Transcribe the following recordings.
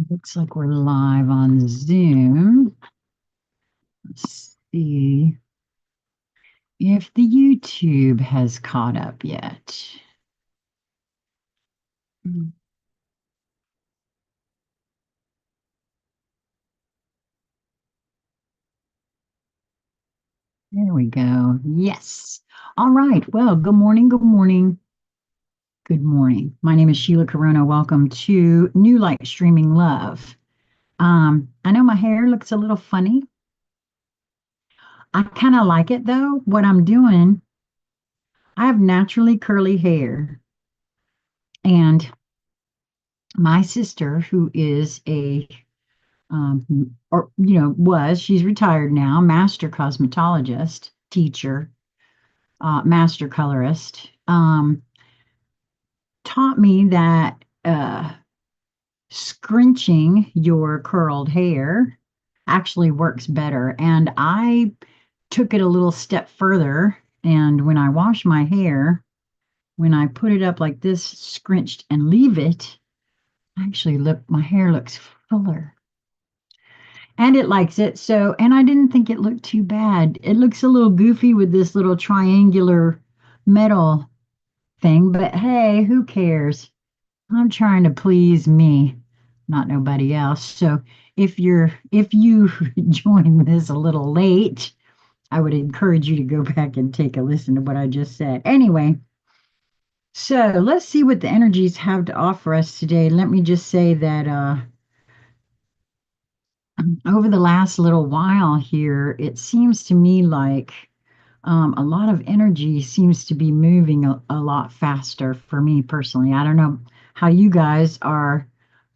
Looks like we're live on Zoom. Let's see if the YouTube has caught up yet. There we go. Yes. All right. Well, good morning. Good morning. Good morning. My name is Sheila Corona. Welcome to New Light Streaming Love. I know my hair looks a little funny. I kind of like it though. What I'm doing, I have naturally curly hair, and my sister, who is a or she's retired now, master cosmetologist, teacher, master colorist, taught me that scrunching your curled hair actually works better. And I took it a little step further. And when I wash my hair, when I put it up like this, scrunched and leave it, actually look, my hair looks fuller. And it likes it. So, and I didn't think it looked too bad. It looks a little goofy with this little triangular metal thing, but hey, who cares? I'm trying to please me, not nobody else. So if you join this a little late, I would encourage you to go back and take a listen to what I just said. Anyway, so let's see what the energies have to offer us today. Let me just say that over the last little while here, it seems to me like a lot of energy seems to be moving a lot faster for me personally. I don't know how you guys are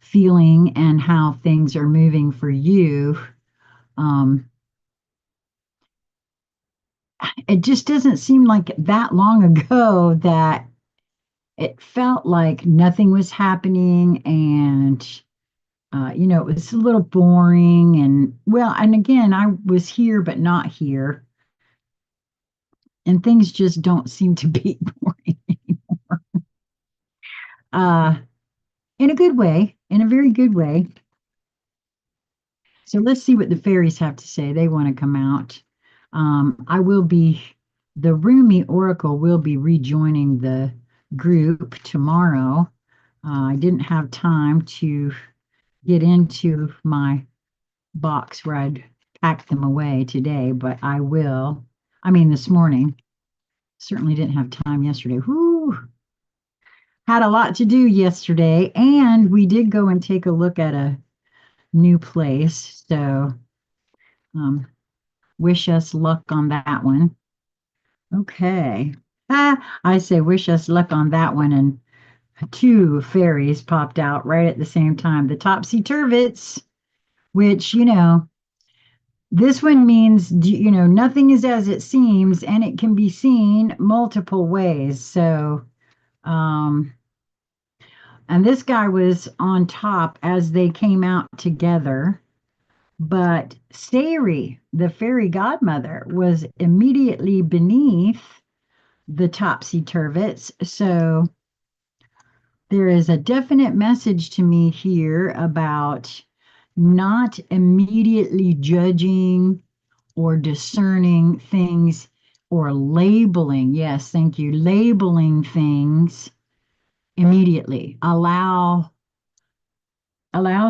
feeling and how things are moving for you. Um, it just doesn't seem like that long ago that it felt like nothing was happening, and it was a little boring, and well, and again, I was here but not here, and things just don't seem to be boring anymore. Uh, in a good way, in a very good way. So let's see what the fairies have to say. They want to come out. I will be, the Rumi Oracle will be rejoining the group tomorrow. I didn't have time to get into my box where I'd packed them away today, but I will. I mean, this morning. Certainly didn't have time yesterday. Whoo! Had a lot to do yesterday, and we did go and take a look at a new place. So, um, wish us luck on that one. Okay. I say wish us luck on that one. And two fairies popped out right at the same time. The topsy turvets, which, this one means, nothing is as it seems, and it can be seen multiple ways. So, um, and this guy was on top as they came out together. But Sari, the fairy godmother, was immediately beneath the topsy turvets. So there is a definite message to me here about not immediately judging or discerning things or labeling. Yes, thank you. Labeling things immediately. Allow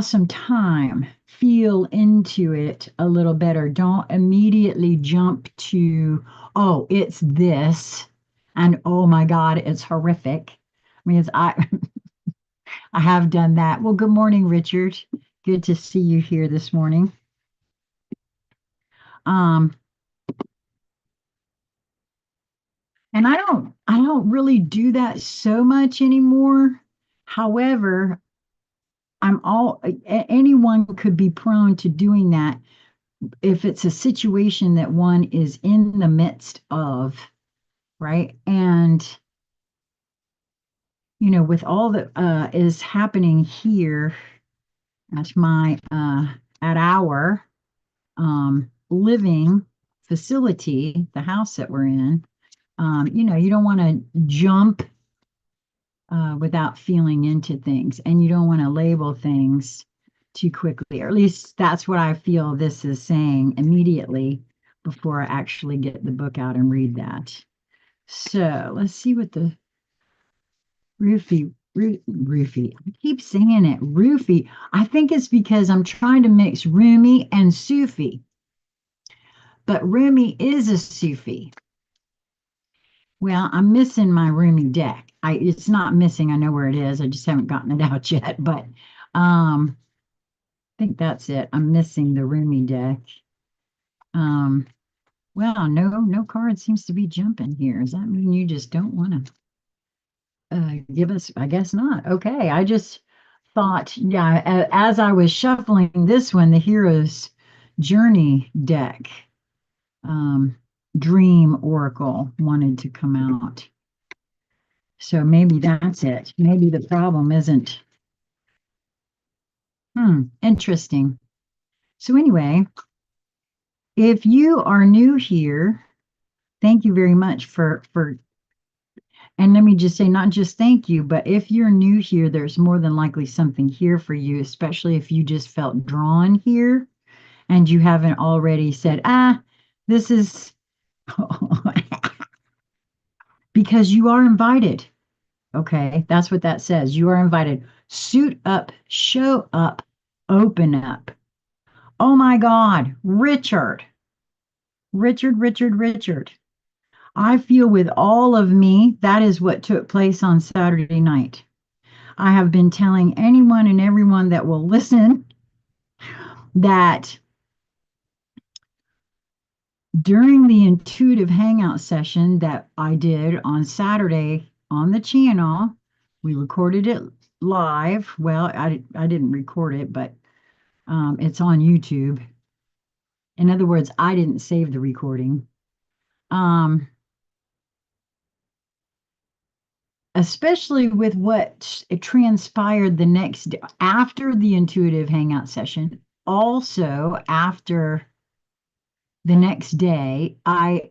some time, feel into it a little better. Don't immediately jump to, oh, it's this, and oh my God, it's horrific. I mean, I have done that. Well, good morning, Richard. Good to see you here this morning. Um, and I don't really do that so much anymore. However, anyone could be prone to doing that if it's a situation that one is in the midst of, right? And, with all that is happening here at our living facility, the house that we're in, you don't want to jump without feeling into things, and you don't want to label things. too quickly, or at least that's what I feel this is saying immediately before I actually get the book out and read that. So let's see what the roofie. I keep saying it, roofie. I think it's because I'm trying to mix Rumi and Sufi, but Rumi is a Sufi. Well, I'm missing my Rumi deck. It's not missing. I know where it is. I just haven't gotten it out yet. But I think that's it. I'm missing the Rumi deck. Well, no card seems to be jumping here. Does that mean you just don't want to give us? I guess not. Okay. I just thought, yeah, as I was shuffling this one, the Hero's Journey deck, Dream Oracle wanted to come out. So maybe that's it. Maybe the problem isn't. Interesting. So anyway, if you are new here, thank you very much and let me just say, not just thank you, but if you're new here, there's more than likely something here for you, especially if you just felt drawn here and you haven't already said, this is because you are invited. Okay, that's what that says. You are invited. Suit up, show up, open up. Oh my God, Richard. I feel with all of me, that is what took place on Saturday night. I have been telling anyone and everyone that will listen that during the intuitive hangout session that I did on Saturday on the channel, we recorded it live. Well, I didn't record it, but it's on YouTube. In other words, I didn't save the recording. Especially with what it transpired the next day after the intuitive hangout session, also after the next day, I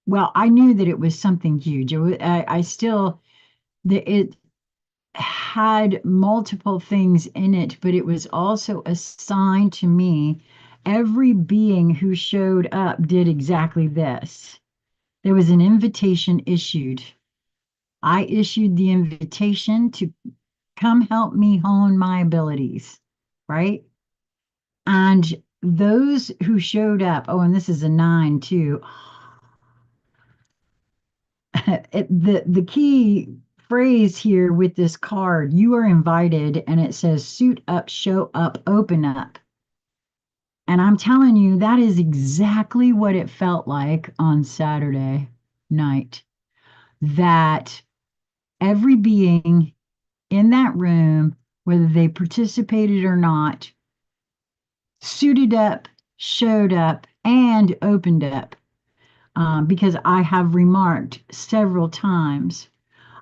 knew that it was something huge. I still, it had multiple things in it, but it was also a sign to me. Every being who showed up did exactly this. There was an invitation issued. I issued the invitation to come help me hone my abilities, right? And those who showed up, oh, and this is a 9 too. The key phrase here with this card, you are invited, and it says suit up, show up, open up. And I'm telling you, that is exactly what it felt like on Saturday night. That every being in that room, whether they participated or not, suited up, showed up, and opened up. Because I have remarked several times,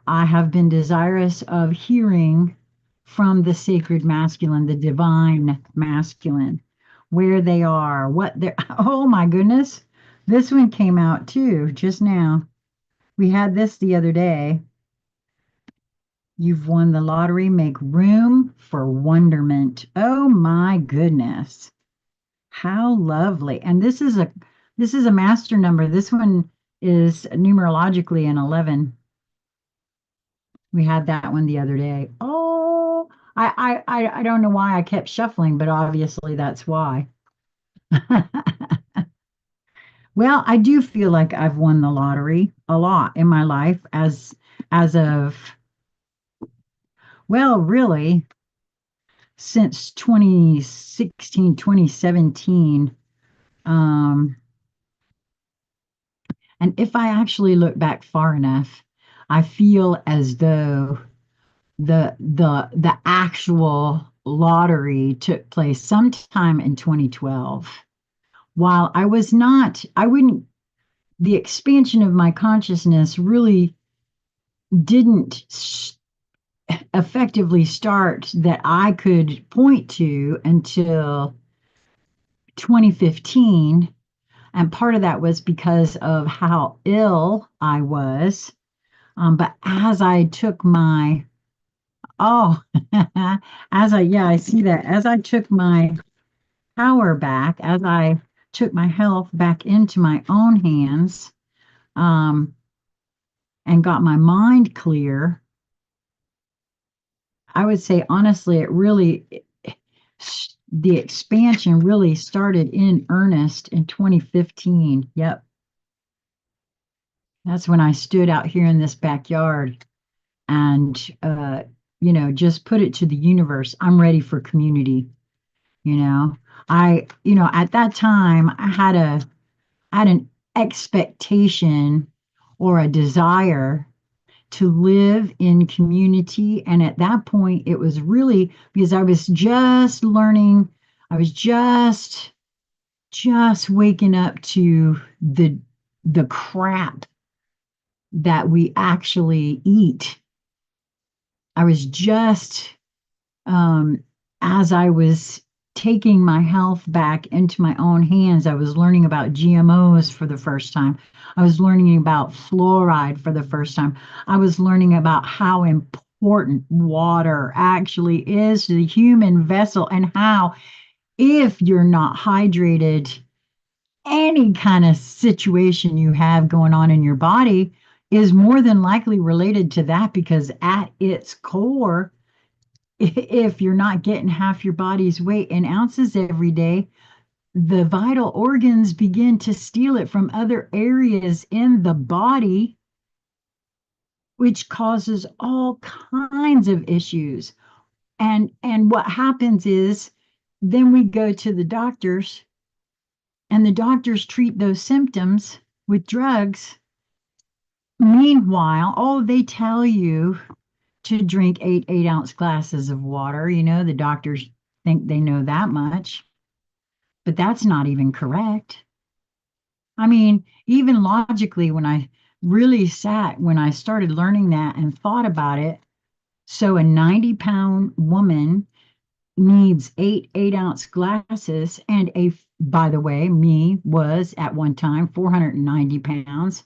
I have been desirous of hearing from the sacred masculine, the divine masculine, where they are, what they're. Oh my goodness, this one came out too just now. We had this the other day. You've won the lottery. Make room for wonderment. Oh my goodness. How lovely. And this is a master number. This one is numerologically an 11. We had that one the other day. Oh, I don't know why I kept shuffling, but obviously that's why. Well, I do feel like I've won the lottery a lot in my life as of, well, really since 2016, 2017. And if I actually look back far enough, I feel as though the actual lottery took place sometime in 2012. While I wouldn't, the expansion of my consciousness really didn't effectively start that I could point to until 2015. And part of that was because of how ill I was. But as I took my Oh, yeah, I see that. As I took my power back, as I took my health back into my own hands, um, and got my mind clear, I would say honestly, the expansion really started in earnest in 2015. Yep. That's when I stood out here in this backyard and, just put it to the universe. I'm ready for community. You know, at that time, I had an expectation or a desire to live in community. And at that point, it was really because I was just learning, I was just waking up to the crap that we actually eat. I was just um, as I was taking my health back into my own hands, I was learning about GMOs for the first time. I was learning about fluoride for the first time. I was learning about how important water actually is to the human vessel and how, if you're not hydrated, any kind of situation you have going on in your body is more than likely related to that because at its core, if you're not getting half your body's weight in ounces every day, the vital organs begin to steal it from other areas in the body, which causes all kinds of issues. And what happens is then we go to the doctors and the doctors treat those symptoms with drugs. Meanwhile, oh, they tell you to drink 8 ounce glasses of water. The doctors think they know that much, but that's not even correct. I mean, even logically, when I started learning that and thought about it, so a 90-pound woman needs 8 ounce glasses, and by the way, me was at one time 490 pounds.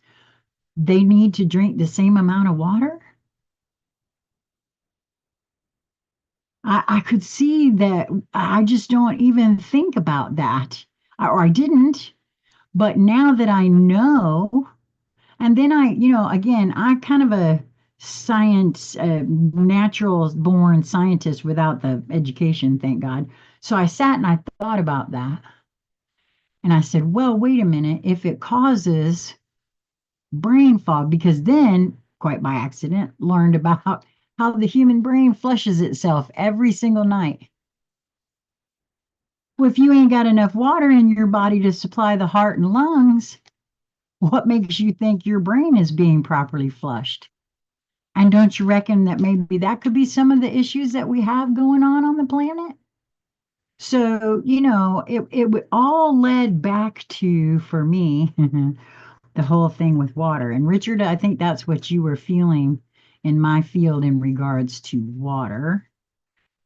They need to drink the same amount of water. I could see that. I just don't even think about that, or I didn't. But now that I know, and then again, I kind of a natural born scientist without the education, thank God. So I sat and I thought about that. And I said, well, wait a minute. If it causes brain fog, because then, quite by accident, learned about how the human brain flushes itself every single night. Well, if you ain't got enough water in your body to supply the heart and lungs, what makes you think your brain is being properly flushed? And don't you reckon that maybe that could be some of the issues that we have going on the planet? So, it all led back to, for me, the whole thing with water. And Richard, I think that's what you were feeling in my field in regards to water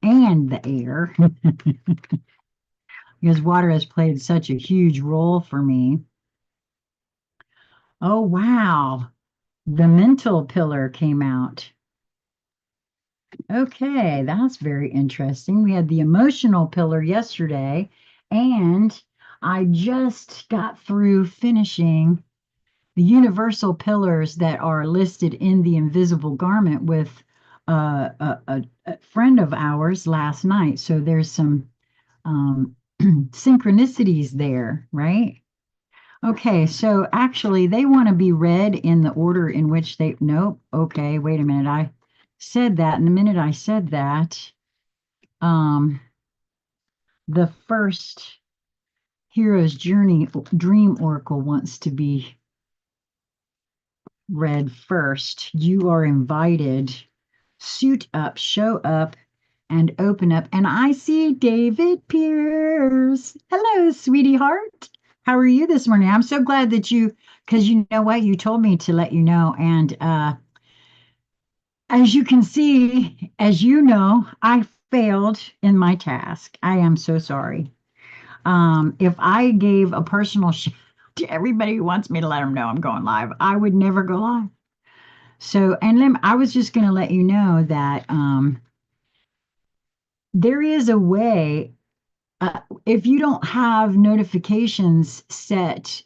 and the air, because water has played such a huge role for me. Oh, wow. The mental pillar came out. Okay, that's very interesting. We had the emotional pillar yesterday, and I just got through finishing the universal pillars that are listed in the invisible garment with a friend of ours last night. So there's some synchronicities there, right? Okay, so actually, they want to be read in the order in which they. Nope. Okay, wait a minute. I said that, and the minute I said that, um, the first hero's journey dream oracle wants to be read first. You are invited. Suit up, show up, and open up. And I see David Pierce. Hello, sweetie heart. How are you this morning? I'm so glad that because you know what? You told me to let you know. And as you can see, as you know, I failed in my task. I am so sorry. If I gave a personal shout to everybody who wants me to let them know I'm going live, I would never go live. So, and I was just going to let you know that there is a way, if you don't have notifications set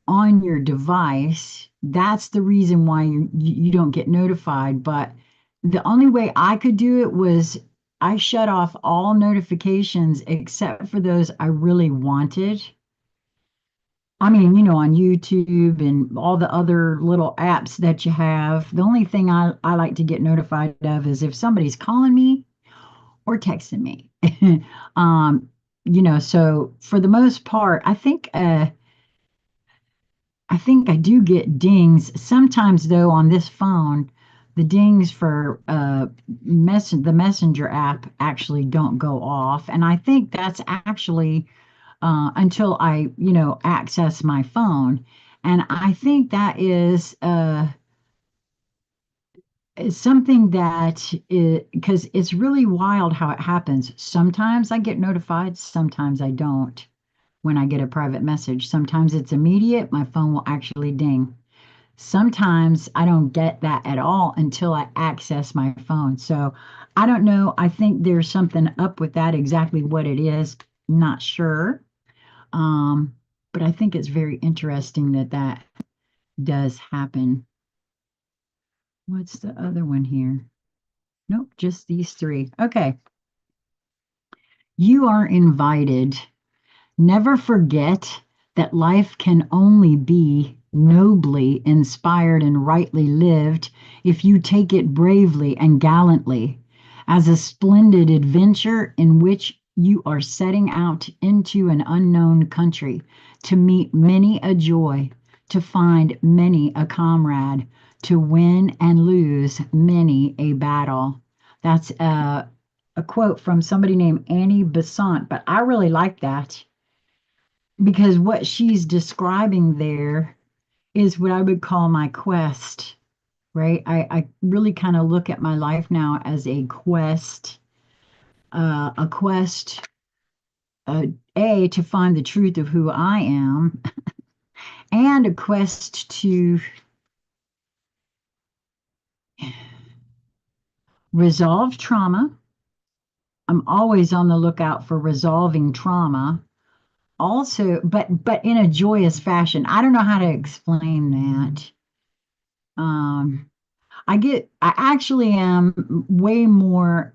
on your device, that's the reason why you don't get notified. But the only way I could do it was I shut off all notifications except for those I really wanted. I mean, on YouTube and all the other little apps that you have. The only thing I like to get notified of is if somebody's calling me or texting me. um, so for the most part, I think I do get dings. Sometimes though on this phone, the dings for the messenger app actually don't go off. And I think that's actually until I, access my phone. And I think that is something that is because it's really wild how it happens. Sometimes I get notified, sometimes I don't when I get a private message. Sometimes it's immediate, my phone will actually ding. Sometimes I don't get that at all until I access my phone. So I don't know. I think there's something up with that, exactly what it is. Not sure. Um, but I think it's very interesting that that does happen. What's the other one here? Nope, just these three. Okay. You are invited. Never forget that life can only be nobly inspired and rightly lived if you take it bravely and gallantly as a splendid adventure in which you are setting out into an unknown country to meet many a joy, to find many a comrade, to win and lose many a battle. That's a quote from somebody named Annie Besant, but I really like that because what she's describing there is what I would call my quest, right? I really kind of look at my life now as a quest, uh, to find the truth of who I am, and a quest to resolve trauma. I'm always on the lookout for resolving trauma. Also, but in a joyous fashion. I don't know how to explain that. Um, I actually am way more,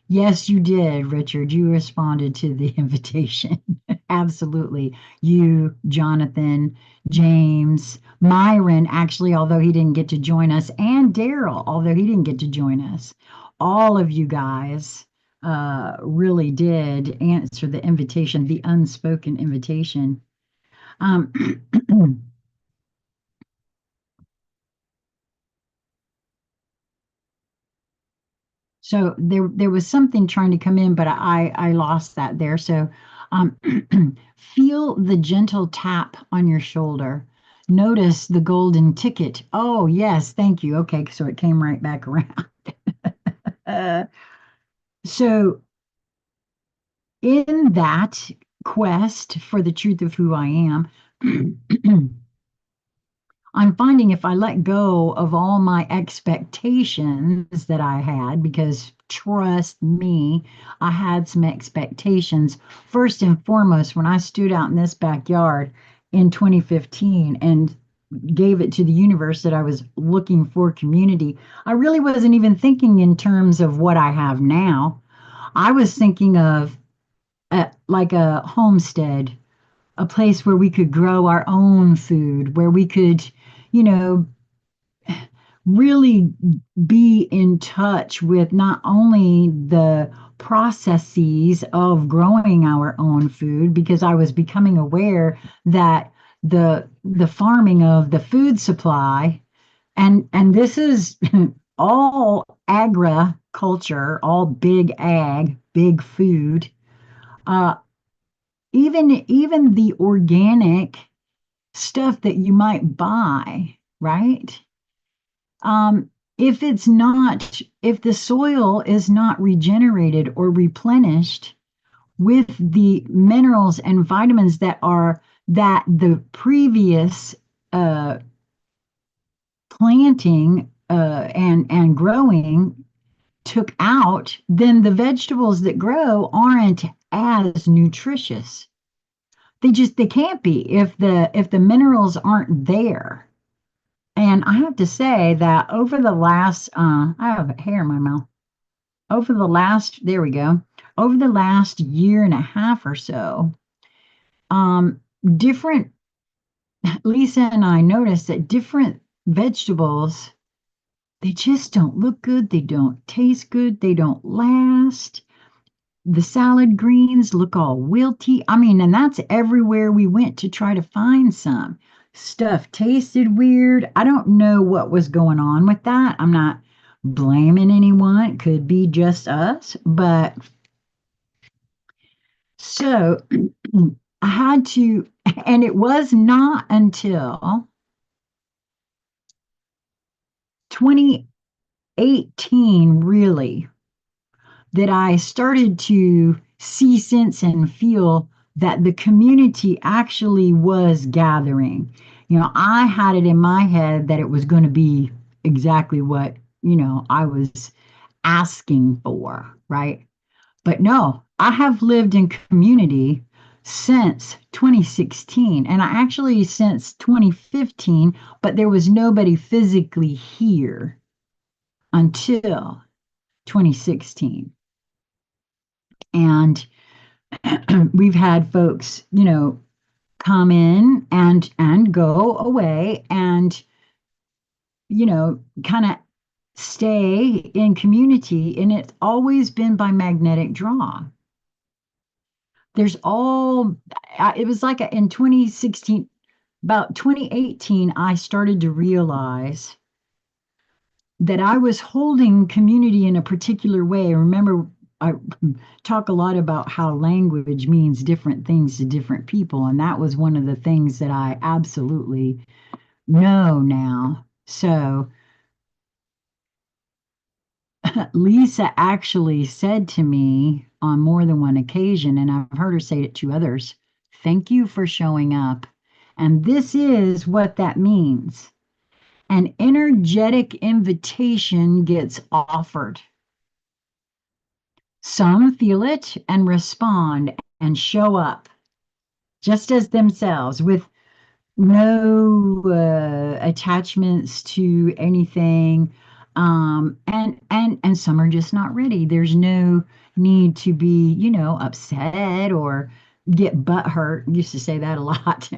yes, you did, Richard. You responded to the invitation. Absolutely. You, Jonathan, James, Myron, actually, although he didn't get to join us, and Daryl, although he didn't get to join us. All of you guys really did answer the invitation, the unspoken invitation. Um, So there was something trying to come in, but I lost that there. So um, feel the gentle tap on your shoulder. Notice the golden ticket. Oh, yes, thank you. Okay, so it came right back around. Uh, so in that quest for the truth of who I am, I'm finding if I let go of all my expectations that I had, because trust me, I had some expectations. First and foremost, when I stood out in this backyard in 2015 and gave it to the universe that I was looking for community, I really wasn't even thinking in terms of what I have now. I was thinking of like a homestead, a place where we could grow our own food, where we could, you know, really be in touch with not only the processes of growing our own food, because I was becoming aware that the farming of the food supply, and this is all agriculture, all big ag, big food, uh, even the organic stuff that you might buy, right? If the soil is not regenerated or replenished with the minerals and vitamins that the previous planting and growing took out, then the vegetables that grow aren't as nutritious. They can't be if the minerals aren't there. And I have to say that over the last I have hair in my mouth. Over the last there we go. Over the last year and a half or so, um different Lisa and I noticed that different vegetables, they just don't look good, they don't taste good, they don't last. The salad greens look all wilty. I mean, and that's everywhere we went to try to find some. Stuff tasted weird. I don't know what was going on with that. I'm not blaming anyone. It could be just us. But so I had to, and it was not until 2018, really, that I started to see, sense, and feel that the community actually was gathering. I had it in my head that it was going to be exactly what, I was asking for, right? But no, I have lived in community since 2016, and I actually since 2015, but there was nobody physically here until 2016. And we've had folks, come in and go away and, kind of stay in community. And it's always been by magnetic draw. There's all, it was like in 2016, about 2018, I started to realize that I was holding community in a particular way. Remember, I talk a lot about how language means different things to different people, and that was one of the things that I absolutely know now. So Lisa actually said to me on more than one occasion, and I've heard her say it to others, thank you for showing up. And this is what that means. An energetic invitation gets offered. Some feel it and respond and show up just as themselves with no attachments to anything. And some are just not ready. There's no need to be, upset or get butt hurt. Used to say that a lot.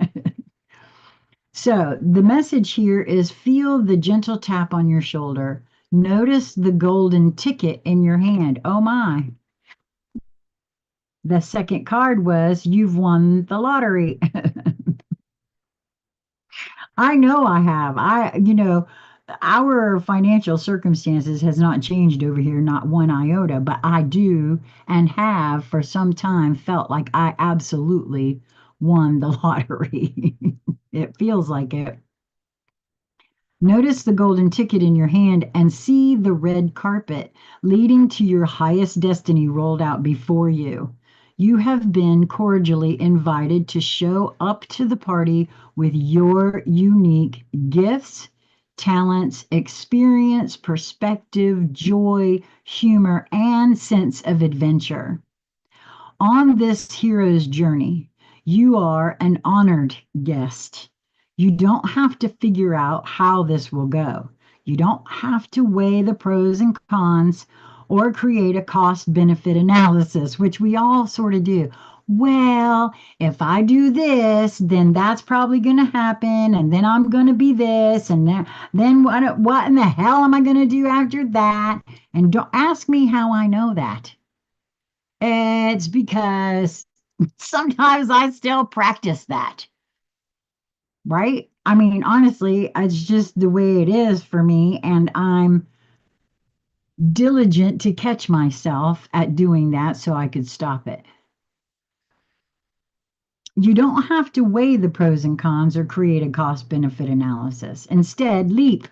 So the message here is feel the gentle tap on your shoulder. Notice the golden ticket in your hand. Oh my. The second card was you've won the lottery. I know I have. Our financial circumstances has not changed over here, not one iota, but I do and have for some time felt like I absolutely won the lottery. It feels like it. Notice the golden ticket in your hand and see the red carpet leading to your highest destiny rolled out before you. You have been cordially invited to show up to the party with your unique gifts, talents, experience, perspective, joy, humor, and sense of adventure. On this hero's journey, you are an honored guest. You don't have to figure out how this will go. You don't have to weigh the pros and cons or create a cost benefit analysis, which we all sort of do. Well, if I do this, then that's probably going to happen, and then I'm going to be this, and then what in the hell am I going to do after that? And don't ask me how I know that. It's because sometimes I still practice that, right? I mean, honestly, it's just the way it is for me, and I'm diligent to catch myself at doing that so I could stop it. You don't have to weigh the pros and cons or create a cost benefit analysis. Instead, leap.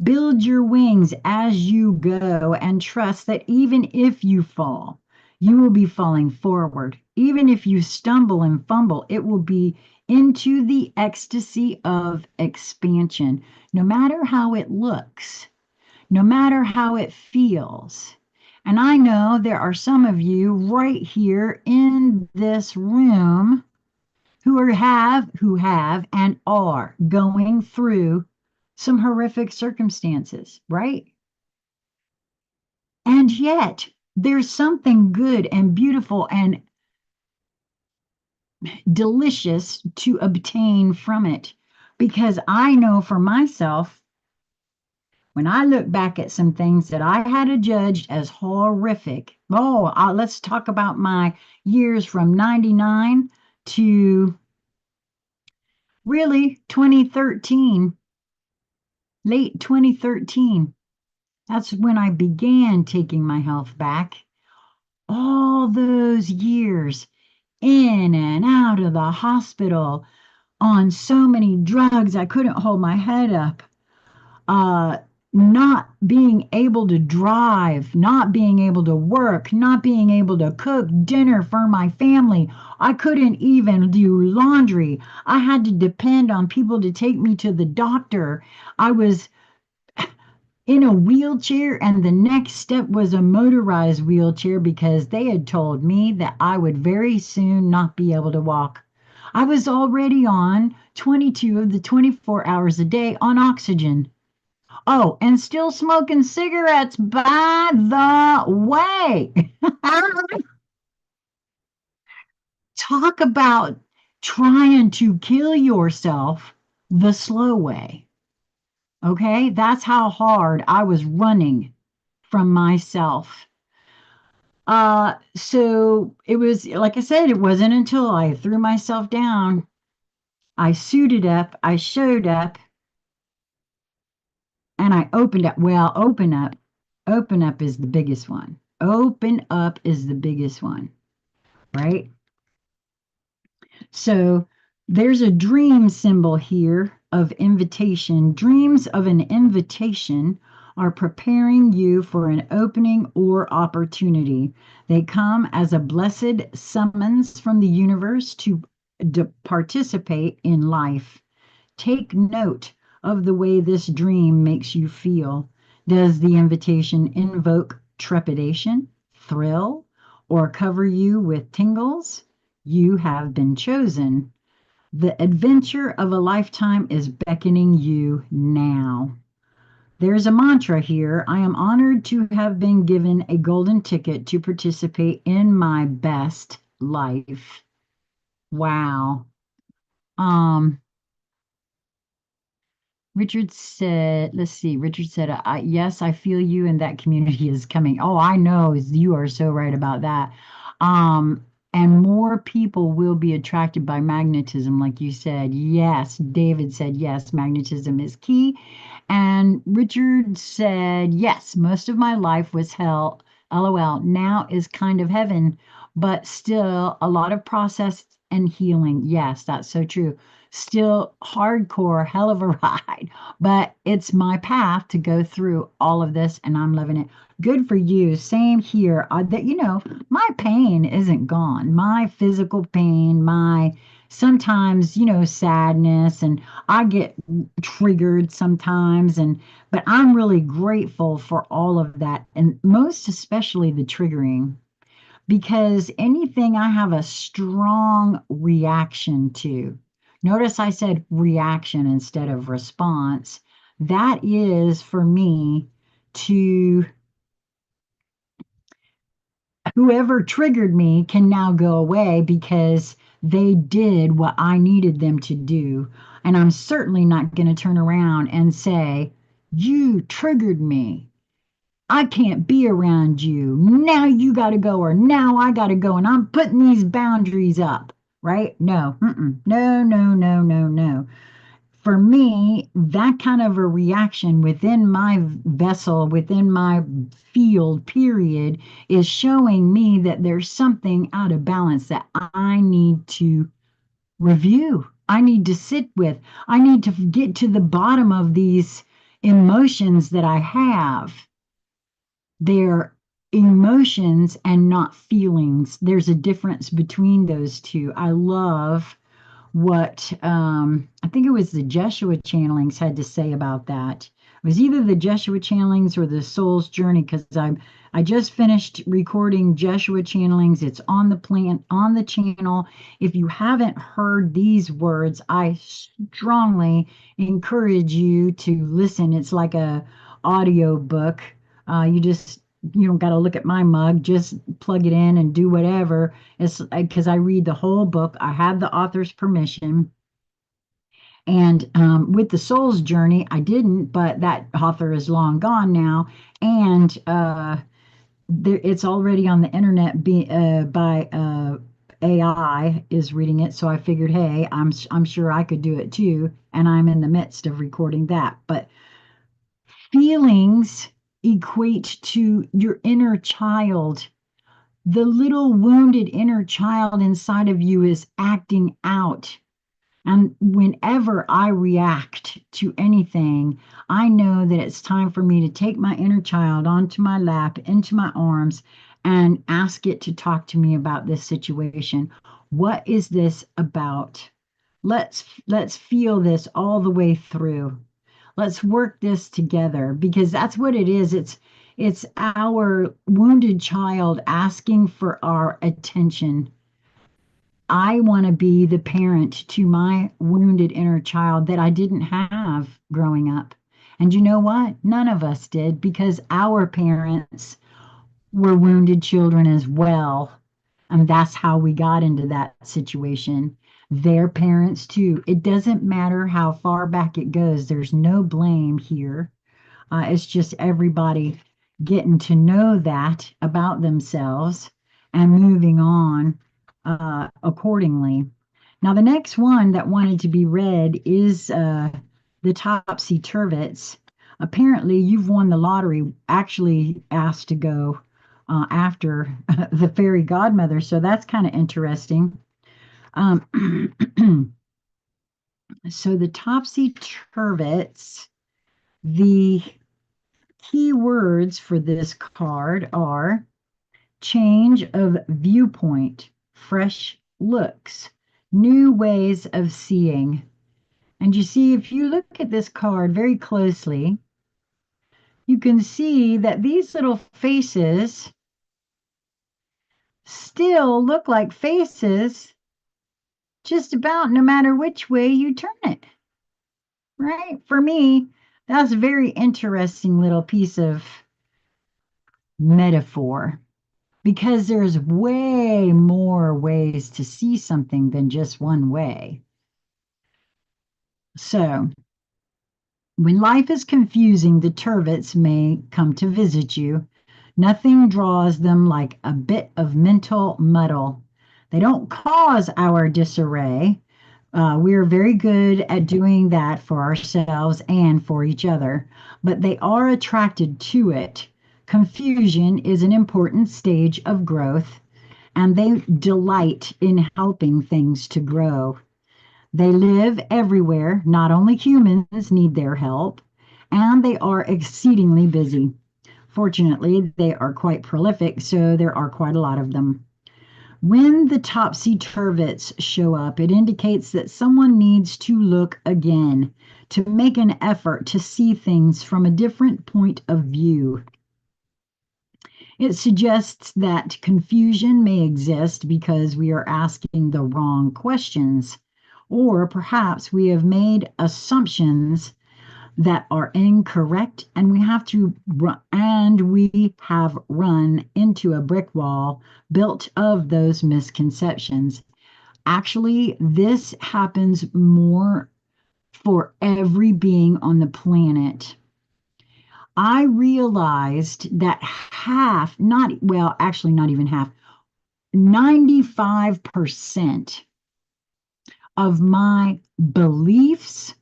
Build your wings as you go and trust that even if you fall, you will be falling forward. Even if you stumble and fumble, it will be into the ecstasy of expansion, no matter how it looks. no matter how it feels. And I know there are some of you right here in this room who have and are going through some horrific circumstances, right? And yet there's something good and beautiful and delicious to obtain from it. Because I know for myself, when I look back at some things that I had adjudged as horrific, let's talk about my years from 99 to really 2013, late 2013. That's when I began taking my health back. All those years in and out of the hospital on so many drugs, I couldn't hold my head up. uh, Not being able to drive, not being able to work, not being able to cook dinner for my family. I couldn't even do laundry. I had to depend on people to take me to the doctor. I was in a wheelchair, and the next step was a motorized wheelchair because they had told me that I would very soon not be able to walk. I was already on 22 of the 24 hours a day on oxygen. Oh, and still smoking cigarettes, by the way. Talk about trying to kill yourself the slow way. Okay, that's how hard I was running from myself. So it was, like I said, it wasn't until I threw myself down, I suited up, I showed up, and I opened up. Well, open up is the biggest one. Open up is the biggest one, right? So there's a dream symbol here of invitation. Dreams of an invitation are preparing you for an opening or opportunity. They come as a blessed summons from the universe to participate in life. Take note of the way this dream makes you feel. Does the invitation invoke trepidation, thrill, or cover you with tingles? You have been chosen. The adventure of a lifetime is beckoning you now. There's a mantra here. I am honored to have been given a golden ticket to participate in my best life. Wow. Um, Richard said, let's see, Richard said, yes, I feel you, and that community is coming. Oh, I know, you are so right about that. Um, and more people will be attracted by magnetism, like you said. Yes, David said, yes, magnetism is key. And Richard said, yes, most of my life was hell. LOL. Now is kind of heaven, but still a lot of process and healing. Yes, that's so true. Still hardcore, hell of a ride, but it's my path to go through all of this, and I'm loving it. Good for you. Same here. That my pain isn't gone. My physical pain, my sometimes sadness, and I get triggered sometimes, but I'm really grateful for all of that, and most especially the triggering, because anything I have a strong reaction to. Notice I said reaction instead of response. That is for me to whoever triggered me can now go away because they did what I needed them to do. And I'm certainly not going to turn around and say, you triggered me. I can't be around you. Now you got to go, or now I got to go, and I'm putting these boundaries up, right? No, no, no, no, no, no. For me, that kind of a reaction within my vessel, within my field, period, is showing me that there's something out of balance that I need to review. I need to sit with. I need to get to the bottom of these emotions that I have. They're emotions and not feelings. There's a difference between those two. I love what I think it was the Jeshua channelings had to say about that. It was either the Jeshua channelings or the Soul's Journey because I just finished recording Jeshua channelings. It's on the plan on the channel. If you haven't heard these words, I strongly encourage you to listen. It's like a audio book. You don't got to look at my mug. Just plug it in and do whatever. It's because I read the whole book. I have the author's permission. And with the Soul's Journey, I didn't, but that author is long gone now. And it's already on the internet by AI is reading it. So I figured, hey, I'm sure I could do it too. And I'm in the midst of recording that. But feelings equate to your inner child. The little wounded inner child inside of you is acting out. And whenever I react to anything, I know that it's time for me to take my inner child onto my lap, into my arms, and ask it to talk to me about this situation. What is this about? Let's feel this all the way through. Let's work this together because that's what it is. It's our wounded child asking for our attention. I want to be the parent to my wounded inner child that I didn't have growing up. And you know what? None of us did because our parents were wounded children as well. And that's how we got into that situation. Their parents, too. It doesn't matter how far back it goes, there's no blame here. It's just everybody getting to know that about themselves and moving on accordingly. Now, the next one that wanted to be read is the Topsy Turvets. Apparently, you've won the lottery, actually asked to go after the fairy godmother. So that's kind of interesting. Um, so the Topsy Turvets, the key words for this card are change of viewpoint, fresh looks, new ways of seeing. And you see, if you look at this card very closely, you can see that these little faces still look like faces just about no matter which way you turn it. Right? For me, that's a very interesting little piece of metaphor because there's way more ways to see something than just one way. So, when life is confusing, the turvets may come to visit you. Nothing draws them like a bit of mental muddle. They don't cause our disarray. We're very good at doing that for ourselves and for each other, but they are attracted to it. Confusion is an important stage of growth, and they delight in helping things to grow. They live everywhere. Not only humans need their help, and they are exceedingly busy. Fortunately, they are quite prolific, so there are quite a lot of them. When the topsy turvets show up, it indicates that someone needs to look again, to make an effort to see things from a different point of view. It suggests that confusion may exist because we are asking the wrong questions, or perhaps we have made assumptions that are incorrect and we have run into a brick wall built of those misconceptions. Actually, this happens more for every being on the planet. I realized that not even half, 95% of my beliefs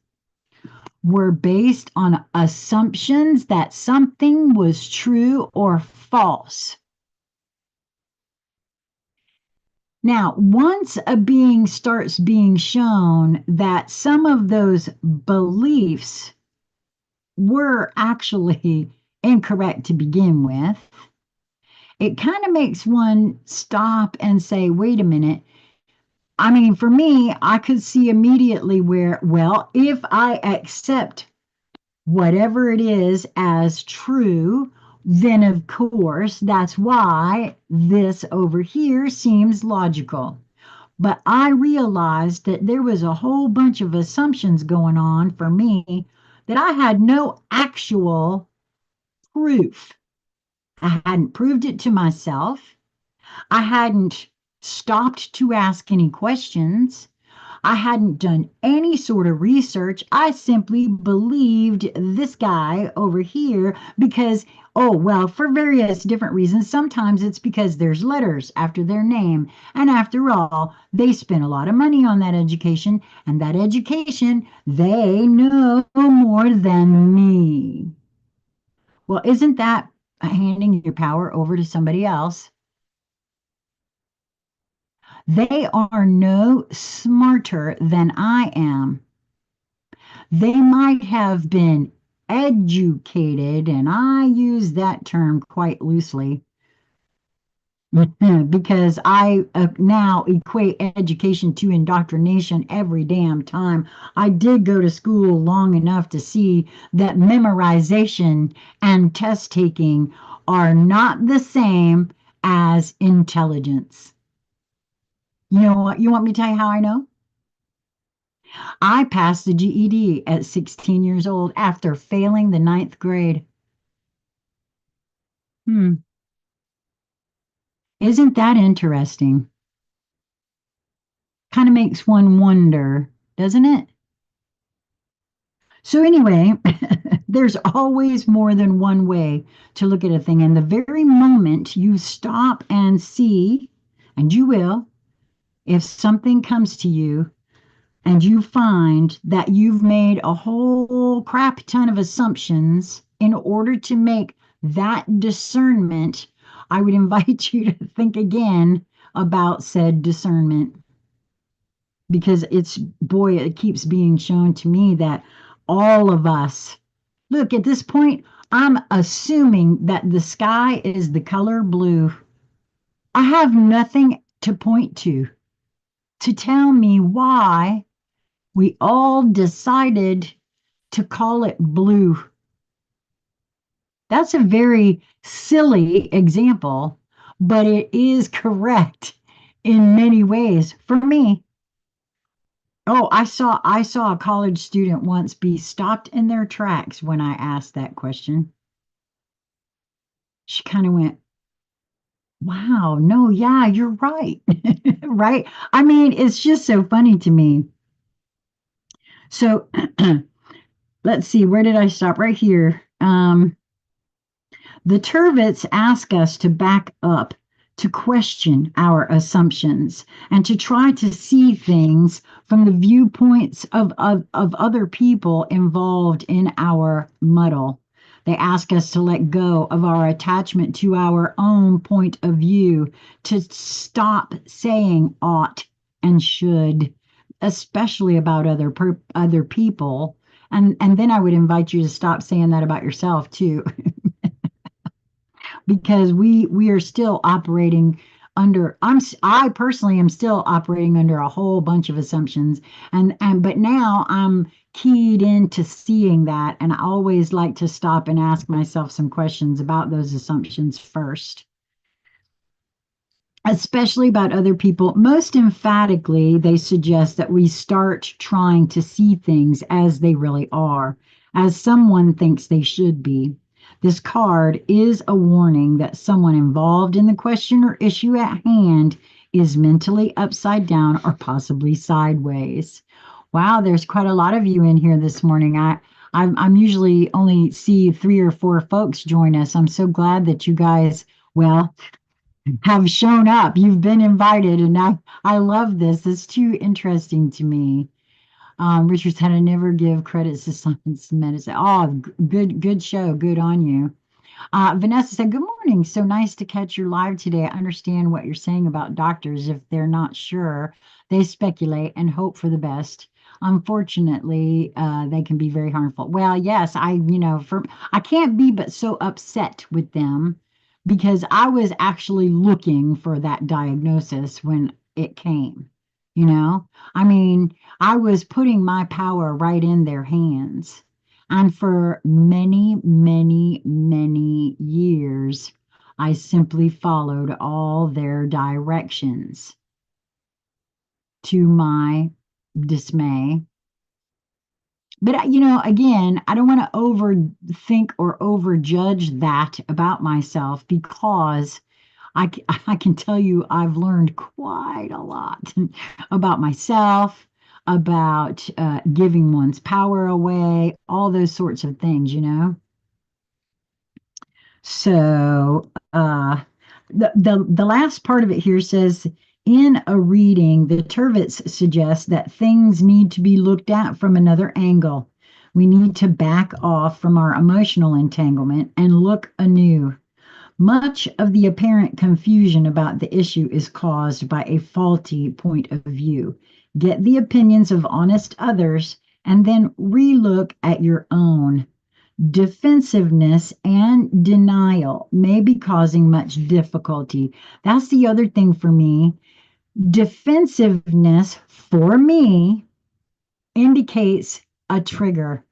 were based on assumptions that something was true or false. Now, once a being starts being shown that some of those beliefs were actually incorrect to begin with, it kind of makes one stop and say, wait a minute. I mean, for me, I could see immediately where, well, if I accept whatever it is as true, then of course that's why this over here seems logical. But I realized that there was a whole bunch of assumptions going on for me that I had no actual proof. I hadn't proved it to myself. I hadn't stopped to ask any questions. I hadn't done any sort of research. I simply believed this guy over here because, oh, well, for various different reasons. Sometimes it's because there's letters after their name. And after all, they spent a lot of money on that education, and that education, they know more than me. Well, isn't that handing your power over to somebody else? They are no smarter than I am. They might have been educated, and I use that term quite loosely because I now equate education to indoctrination every damn time. I did go to school long enough to see that memorization and test taking are not the same as intelligence. You know what? You want me to tell you how I know? I passed the GED at 16 years old after failing the ninth grade. Hmm. Isn't that interesting? Kind of makes one wonder, doesn't it? So, anyway, there's always more than one way to look at a thing. And the very moment you stop and see, and you will, if something comes to you and you find that you've made a whole crap ton of assumptions in order to make that discernment, I would invite you to think again about said discernment because boy, it keeps being shown to me that all of us, look, at this point, I'm assuming that the sky is the color blue. I have nothing to point to tell me why we all decided to call it blue. That's a very silly example, but it is correct in many ways for me. Oh, I saw a college student once be stopped in their tracks when I asked that question. She kind of went, "Wow, no, yeah, you're right." Right? I mean, it's just so funny to me. So let's see, where did I stop? Right here. The Turvets ask us to back up, to question our assumptions, and to try to see things from the viewpoints of other people involved in our muddle. They ask us to let go of our attachment to our own point of view, to stop saying ought and should, especially about other people. And then I would invite you to stop saying that about yourself too. Because we are still operating under I personally am still operating under a whole bunch of assumptions and but now I'm keyed into seeing that, and I always like to stop and ask myself some questions about those assumptions first, especially about other people. Most emphatically, they suggest that we start trying to see things as they really are, as someone thinks they should be. This card is a warning that someone involved in the question or issue at hand is mentally upside down or possibly sideways. Wow, there's quite a lot of you in here this morning. I'm usually only see 3 or 4 folks join us. I'm so glad that you guys, well, have shown up. You've been invited, and I love this. It's too interesting to me. Richard said, "I never give credits to science medicine." Oh, good show. Good on you. Vanessa said, "Good morning. So nice to catch your live today. I understand what you're saying about doctors. If they're not sure, they speculate and hope for the best. Unfortunately, they can be very harmful." Well, yes, I can't be but so upset with them because I was actually looking for that diagnosis when it came. You know, I mean, I was putting my power right in their hands. And for many, many, many years, I simply followed all their directions to my dismay. But, again, I don't want to overthink or overjudge that about myself because I can tell you I've learned quite a lot about myself, about giving one's power away, all those sorts of things. So the last part of it here says, in a reading, the Turvets suggest that things need to be looked at from another angle. We need to back off from our emotional entanglement and look anew. Much of the apparent confusion about the issue is caused by a faulty point of view. Get the opinions of honest others and then relook at your own. Defensiveness and denial may be causing much difficulty. That's the other thing for me. Defensiveness for me indicates a trigger.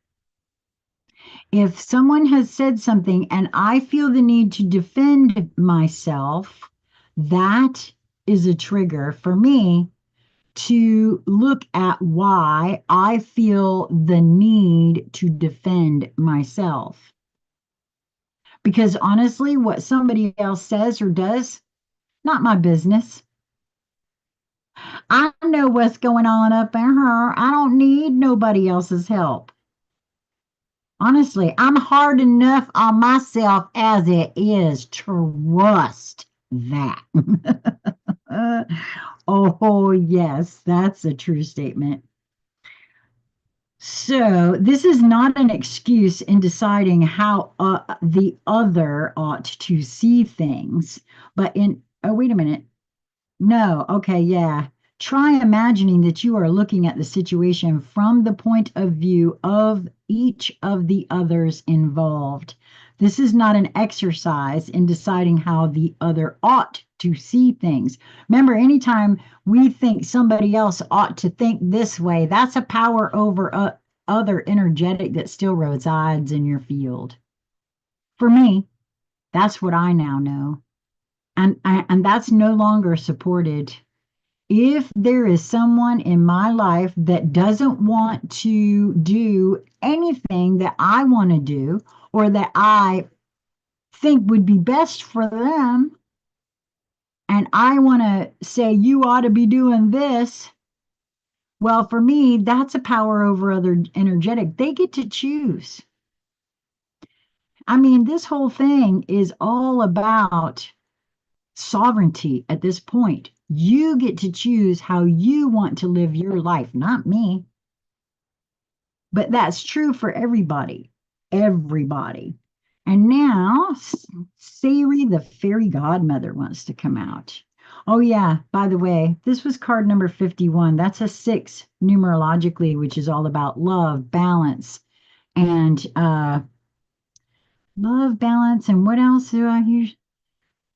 If someone has said something and I feel the need to defend myself, that is a trigger for me to look at why I feel the need to defend myself. Because honestly, what somebody else says or does, not my business. I know what's going on up in her. I don't need nobody else's help. Honestly, I'm hard enough on myself as it is. Trust that. Oh, yes, that's a true statement. So, this is not an excuse in deciding how the other ought to see things, but oh, wait a minute. No, okay, yeah. Try imagining that you are looking at the situation from the point of view of each of the others involved. This is not an exercise in deciding how the other ought to see things. Remember, anytime we think somebody else ought to think this way, that's a power over other energetic that still resides in your field. For me, that's what I now know. And that's no longer supported. If there is someone in my life that doesn't want to do anything that I want to do or that I think would be best for them, and I want to say, you ought to be doing this, well, for me, that's a power over other energetic. They get to choose. I mean, this whole thing is all about sovereignty at this point. You get to choose how you want to live your life, not me. But that's true for everybody. Everybody. And now, Sari, the fairy godmother, wants to come out. Oh, yeah, by the way, this was card number 51. That's a 6 numerologically, which is all about love, balance, and love, balance, and what else do I use?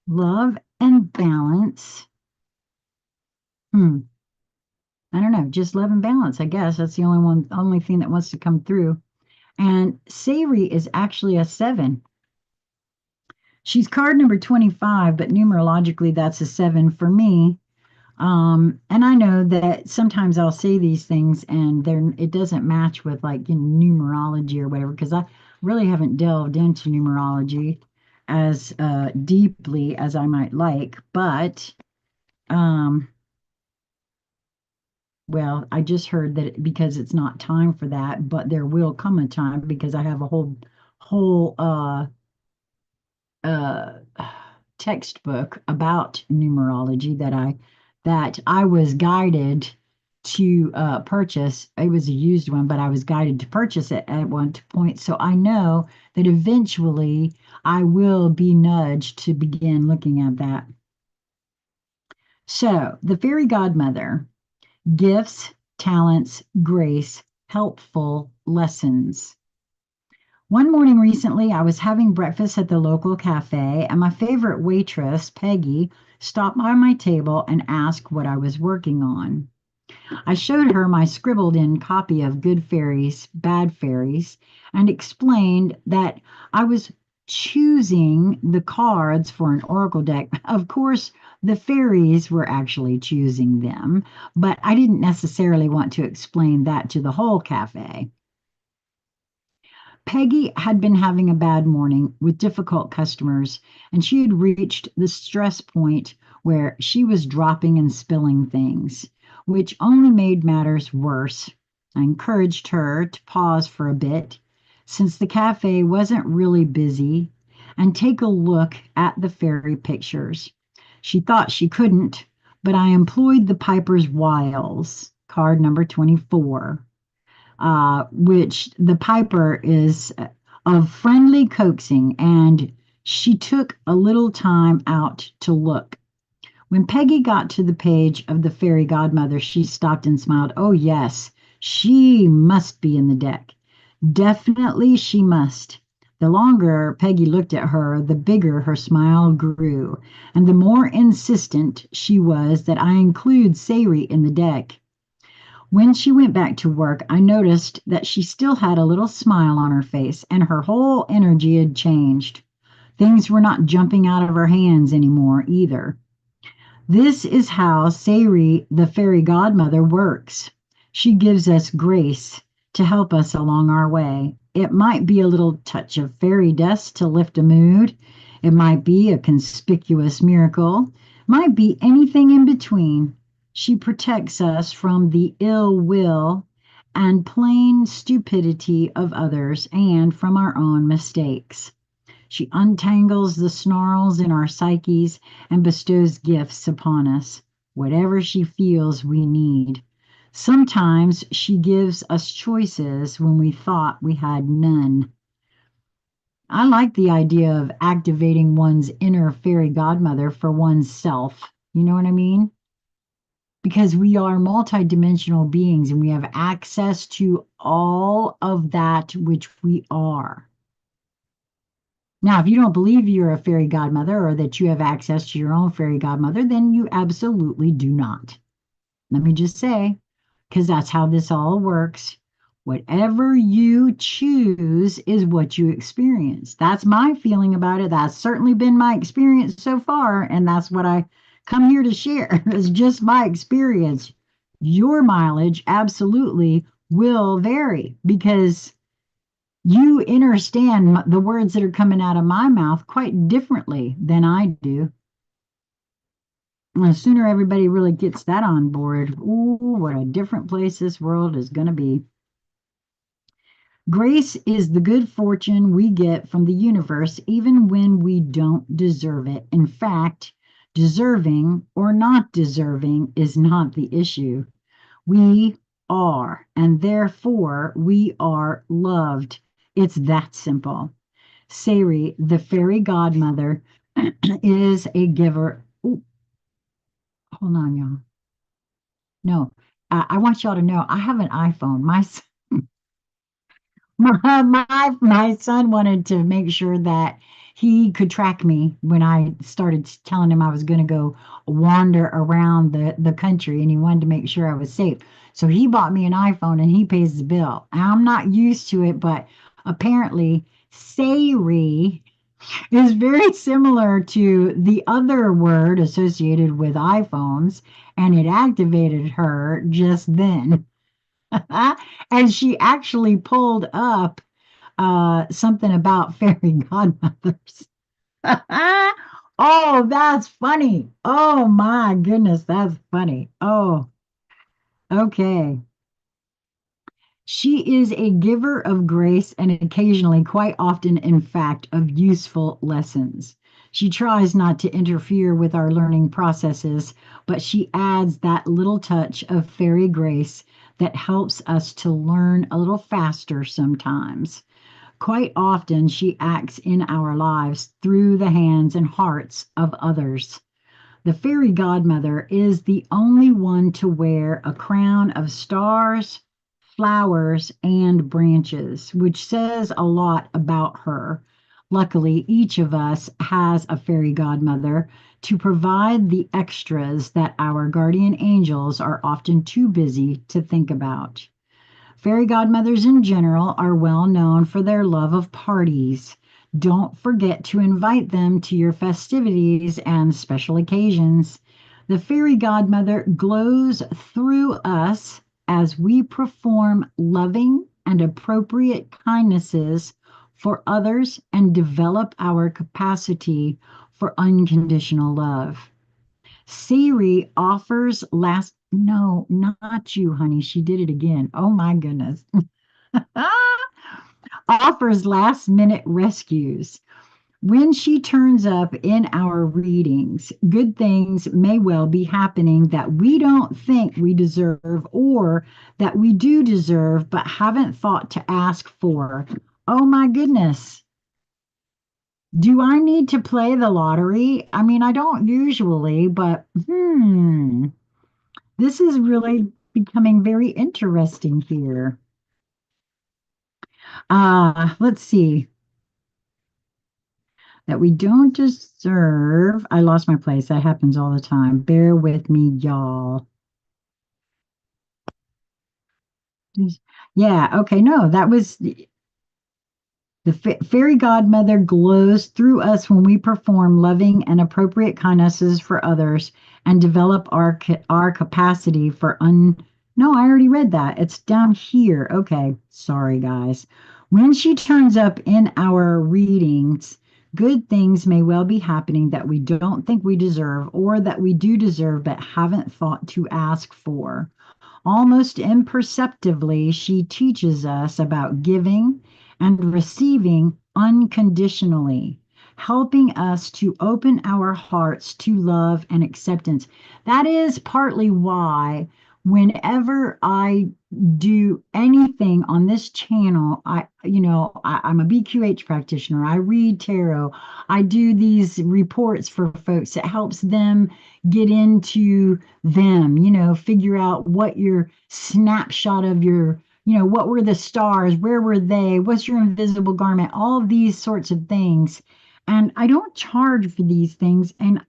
Love and balance. I don't know, just love and balance, I guess. That's the only thing that wants to come through. And Sari is actually a 7. She's card number 25, but numerologically that's a 7 for me. And I know that sometimes I'll say these things and it doesn't match with like numerology or whatever, because I really haven't delved into numerology as deeply as I might like. But well, I just heard that because it's not time for that, but there will come a time because I have a whole uh textbook about numerology that I was guided to purchase. It was a used one, but I was guided to purchase it at one point. So I know that eventually I will be nudged to begin looking at that. So the fairy godmother, gifts, talents, grace, helpful lessons. One morning recently, I was having breakfast at the local cafe, and my favorite waitress, Peggy, stopped by my table and asked what I was working on. I showed her my scribbled in copy of Good Fairies, Bad Fairies, and explained that I was choosing the cards for an oracle deck. Of course, the fairies were actually choosing them, but I didn't necessarily want to explain that to the whole cafe. Peggy had been having a bad morning with difficult customers, and she had reached the stress point where she was dropping and spilling things, which only made matters worse. I encouraged her to pause for a bit, since the cafe wasn't really busy, and take a look at the fairy pictures. She thought she couldn't, but I employed the Piper's Wiles, card number 24, which the piper is of friendly coaxing, and she took a little time out to look. When Peggy got to the page of the fairy godmother, she stopped and smiled. Oh, yes, she must be in the deck. Definitely she must. The longer Peggy looked at her, the bigger her smile grew, and the more insistent she was that I include Sayri in the deck. When she went back to work, I noticed that she still had a little smile on her face, and her whole energy had changed. Things were not jumping out of her hands anymore, either. This is how Sayri, the fairy godmother, works. She gives us grace to help us along our way. It might be a little touch of fairy dust to lift a mood. It might be a conspicuous miracle. Might be anything in between. She protects us from the ill will and plain stupidity of others and from our own mistakes. She untangles the snarls in our psyches and bestows gifts upon us, whatever she feels we need. Sometimes she gives us choices when we thought we had none. I like the idea of activating one's inner fairy godmother for oneself. You know what I mean? Because we are multidimensional beings and we have access to all of that which we are. Now, if you don't believe you're a fairy godmother or that you have access to your own fairy godmother, then you absolutely do not. Let me just say, because that's how this all works. Whatever you choose is what you experience. That's my feeling about it. That's certainly been my experience so far, and that's what I come here to share. It's just my experience. Your mileage absolutely will vary because you understand the words that are coming out of my mouth quite differently than I do. And the sooner everybody really gets that on board, ooh, what a different place this world is going to be. Grace is the good fortune we get from the universe even when we don't deserve it. In fact, deserving or not deserving is not the issue. We are, and therefore we are loved. It's that simple. Sayri, the fairy godmother, is a giver. Ooh, hold on, y'all. No, I want y'all to know I have an iPhone. My son wanted to make sure that he could track me when I started telling him I was going to go wander around the country, and he wanted to make sure I was safe. So he bought me an iPhone and he pays the bill. I'm not used to it, but apparently Sayri is very similar to the other word associated with iPhones, and it activated her just then. And she actually pulled up something about fairy godmothers. Oh, that's funny. Oh my goodness, that's funny. Oh, okay. She is a giver of grace and occasionally, quite often, in fact, of useful lessons. She tries not to interfere with our learning processes, but she adds that little touch of fairy grace that helps us to learn a little faster sometimes. Quite often, she acts in our lives through the hands and hearts of others. The fairy godmother is the only one to wear a crown of stars, flowers, and branches, which says a lot about her. Luckily, each of us has a fairy godmother to provide the extras that our guardian angels are often too busy to think about. Fairy godmothers in general are well known for their love of parties. Don't forget to invite them to your festivities and special occasions. The fairy godmother glows through us as we perform loving and appropriate kindnesses for others and develop our capacity for unconditional love. Siri offers last, no, not you, honey. She did it again. Oh my goodness. Offers last minute rescues. When she turns up in our readings, good things may well be happening that we don't think we deserve or that we do deserve but haven't thought to ask for. Oh my goodness. Do I need to play the lottery? I mean, I don't usually, but this is really becoming very interesting here. Let's see. That we don't deserve. I lost my place. That happens all the time. Bear with me, y'all. Yeah, okay, no, that was the fairy godmother glows through us when we perform loving and appropriate kindnesses for others and develop our capacity for un. No, I already read that. It's down here. Okay, sorry guys. When she turns up in our readings, good things may well be happening that we don't think we deserve or that we do deserve but haven't thought to ask for. Almost imperceptibly, she teaches us about giving and receiving unconditionally, helping us to open our hearts to love and acceptance. That is partly why, whenever I do anything on this channel, I'm a BQH practitioner. I read tarot. I do these reports for folks. It helps them get into them, figure out what your snapshot of what were the stars, where were they, what's your invisible garment, all of these sorts of things. And I don't charge for these things. And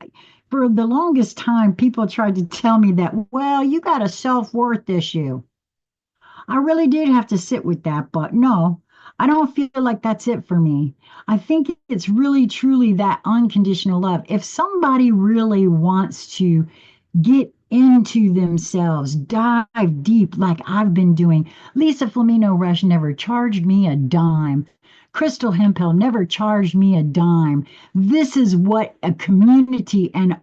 for the longest time, people tried to tell me that, well, you got a self-worth issue. I really did have to sit with that, but no, I don't feel like that's it for me. I think it's really, truly that unconditional love. If somebody really wants to get into themselves, dive deep like I've been doing. Lisa Flamino Rush never charged me a dime. Crystal Hempel never charged me a dime. This is what a community and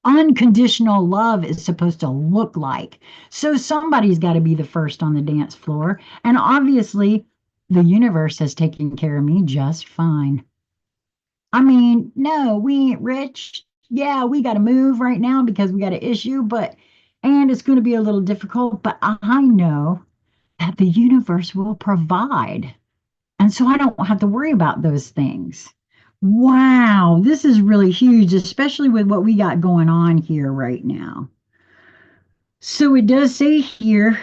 unconditional love is supposed to look like. So somebody's got to be the first on the dance floor. And obviously, the universe has taken care of me just fine. I mean, no, we ain't rich. Yeah, we got to move right now because we got an issue, and it's going to be a little difficult, but I know that the universe will provide. And so I don't have to worry about those things. Wow, this is really huge, especially with what we got going on here right now. So it does say here,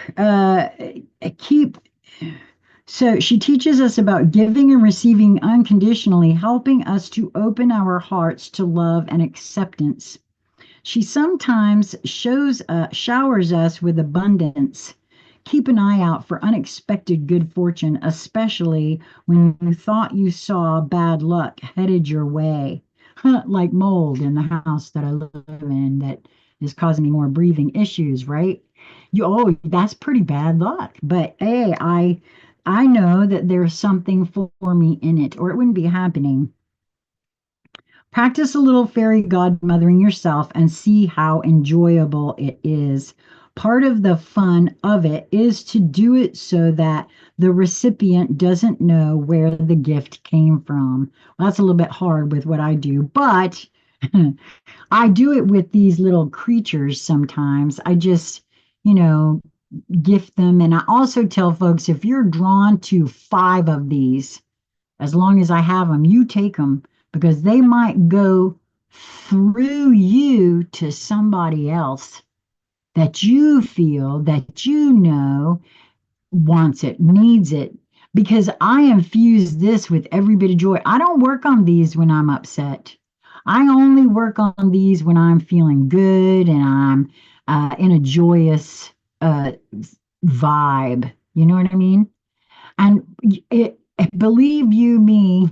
keep. So she teaches us about giving and receiving unconditionally, helping us to open our hearts to love and acceptance. She sometimes showers us with abundance. Keep an eye out for unexpected good fortune, especially when you thought you saw bad luck headed your way, like mold in the house that I live in that is causing me more breathing issues, right? That's pretty bad luck. But hey, I know that there's something for me in it, or it wouldn't be happening. Practice a little fairy godmothering yourself and see how enjoyable it is. Part of the fun of it is to do it so that the recipient doesn't know where the gift came from. Well, that's a little bit hard with what I do, but I do it with these little creatures sometimes. I just, you know, gift them. And I also tell folks if you're drawn to 5 of these, as long as I have them, you take them because they might go through you to somebody else that you feel that you know wants it, needs it. because I infuse this with every bit of joy. I don't work on these when I'm upset. I only work on these when I'm feeling good and I'm in a joyous uh, vibe. You know what I mean? And believe you me,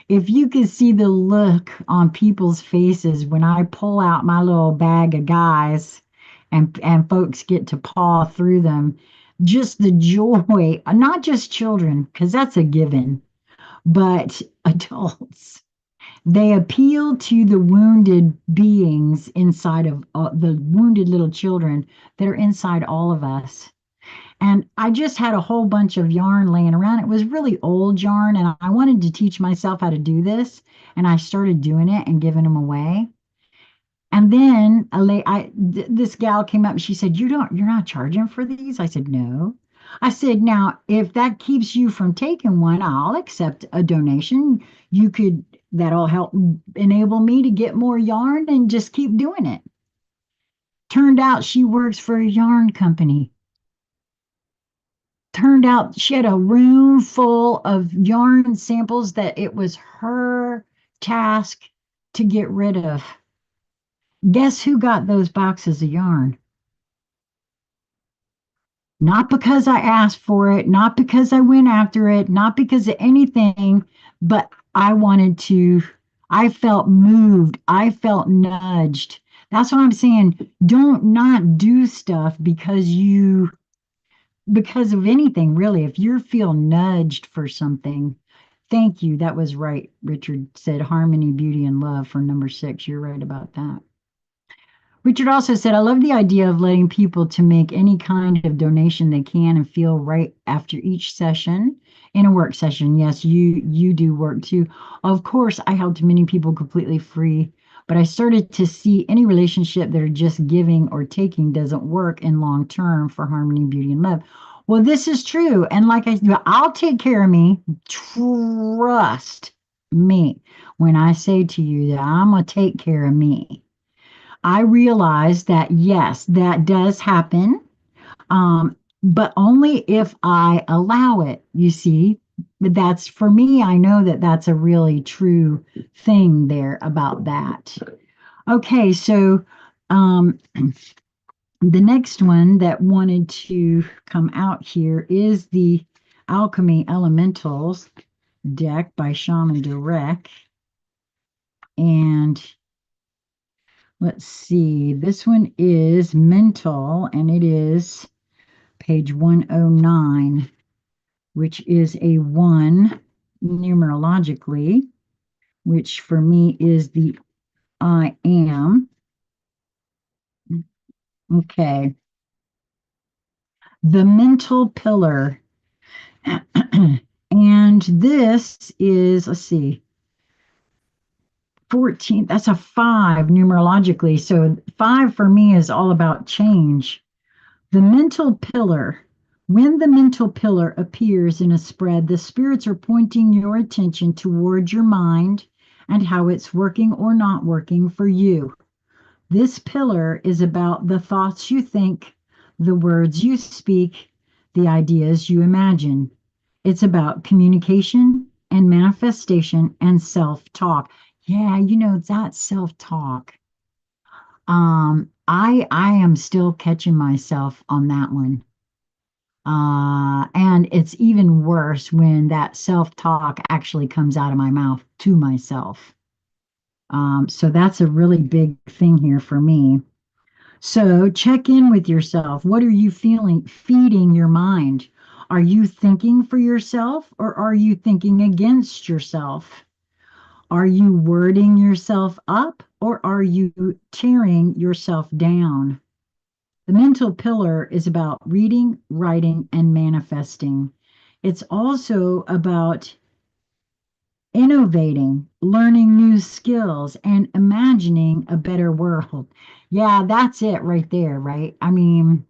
if you could see the look on people's faces when I pull out my little bag of guys and folks get to paw through them, just the joy, not just children, because that's a given, but adults. They appeal to the wounded beings inside of the wounded little children that are inside all of us. And I just had a whole bunch of yarn laying around. It was really old yarn, and I wanted to teach myself how to do this. And I started doing it and giving them away. And then this gal came up and she said, you're not charging for these?" I said, "No." I said, "Now, if that keeps you from taking one, I'll accept a donation. That'll help enable me to get more yarn and just keep doing it." Turned out she works for a yarn company. Turned out she had a room full of yarn samples that it was her task to get rid of. Guess who got those boxes of yarn? Not because I asked for it, not because I went after it, not because of anything, but I felt moved. I felt nudged. That's what I'm saying. Don't not do stuff because of anything, really. If you feel nudged for something, thank you. That was right. Richard said harmony, beauty, and love for number 6. You're right about that. Richard also said, "I love the idea of letting people to make any kind of donation they can and feel right after each session in a work session." Yes, you do work too. Of course, I helped many people completely free, but I started to see any relationship that are just giving or taking doesn't work in long term for harmony, beauty, and love. Well, this is true. And like I'll take care of me. Trust me when I say to you that I'm going to take care of me. I realize that yes, that does happen, but only if I allow it. You see, that's for me. I know that that's a really true thing there about that. Okay, so um, the next one that wanted to come out here is the Alchemy Elementals deck by Shaman Direct. And let's see, this one is mental, and it is page 109, which is a 1 numerologically, which for me is the I am. Okay. The mental pillar. And this is, let's see, 14. That's a 5 numerologically. So 5 for me is all about change. The mental pillar. When the mental pillar appears in a spread, the spirits are pointing your attention towards your mind and how it's working or not working for you. This pillar is about the thoughts you think, the words you speak, the ideas you imagine. It's about communication and manifestation and self-talk. Yeah, that self-talk. I am still catching myself on that one. And it's even worse when that self-talk actually comes out of my mouth to myself. So that's a really big thing here for me. So check in with yourself. What are you feeding your mind? Are you thinking for yourself or are you thinking against yourself? Are you wording yourself up or are you tearing yourself down? The mental pillar is about reading, writing, and manifesting. It's also about innovating, learning new skills, and imagining a better world. Yeah, that's it right there, right? I mean,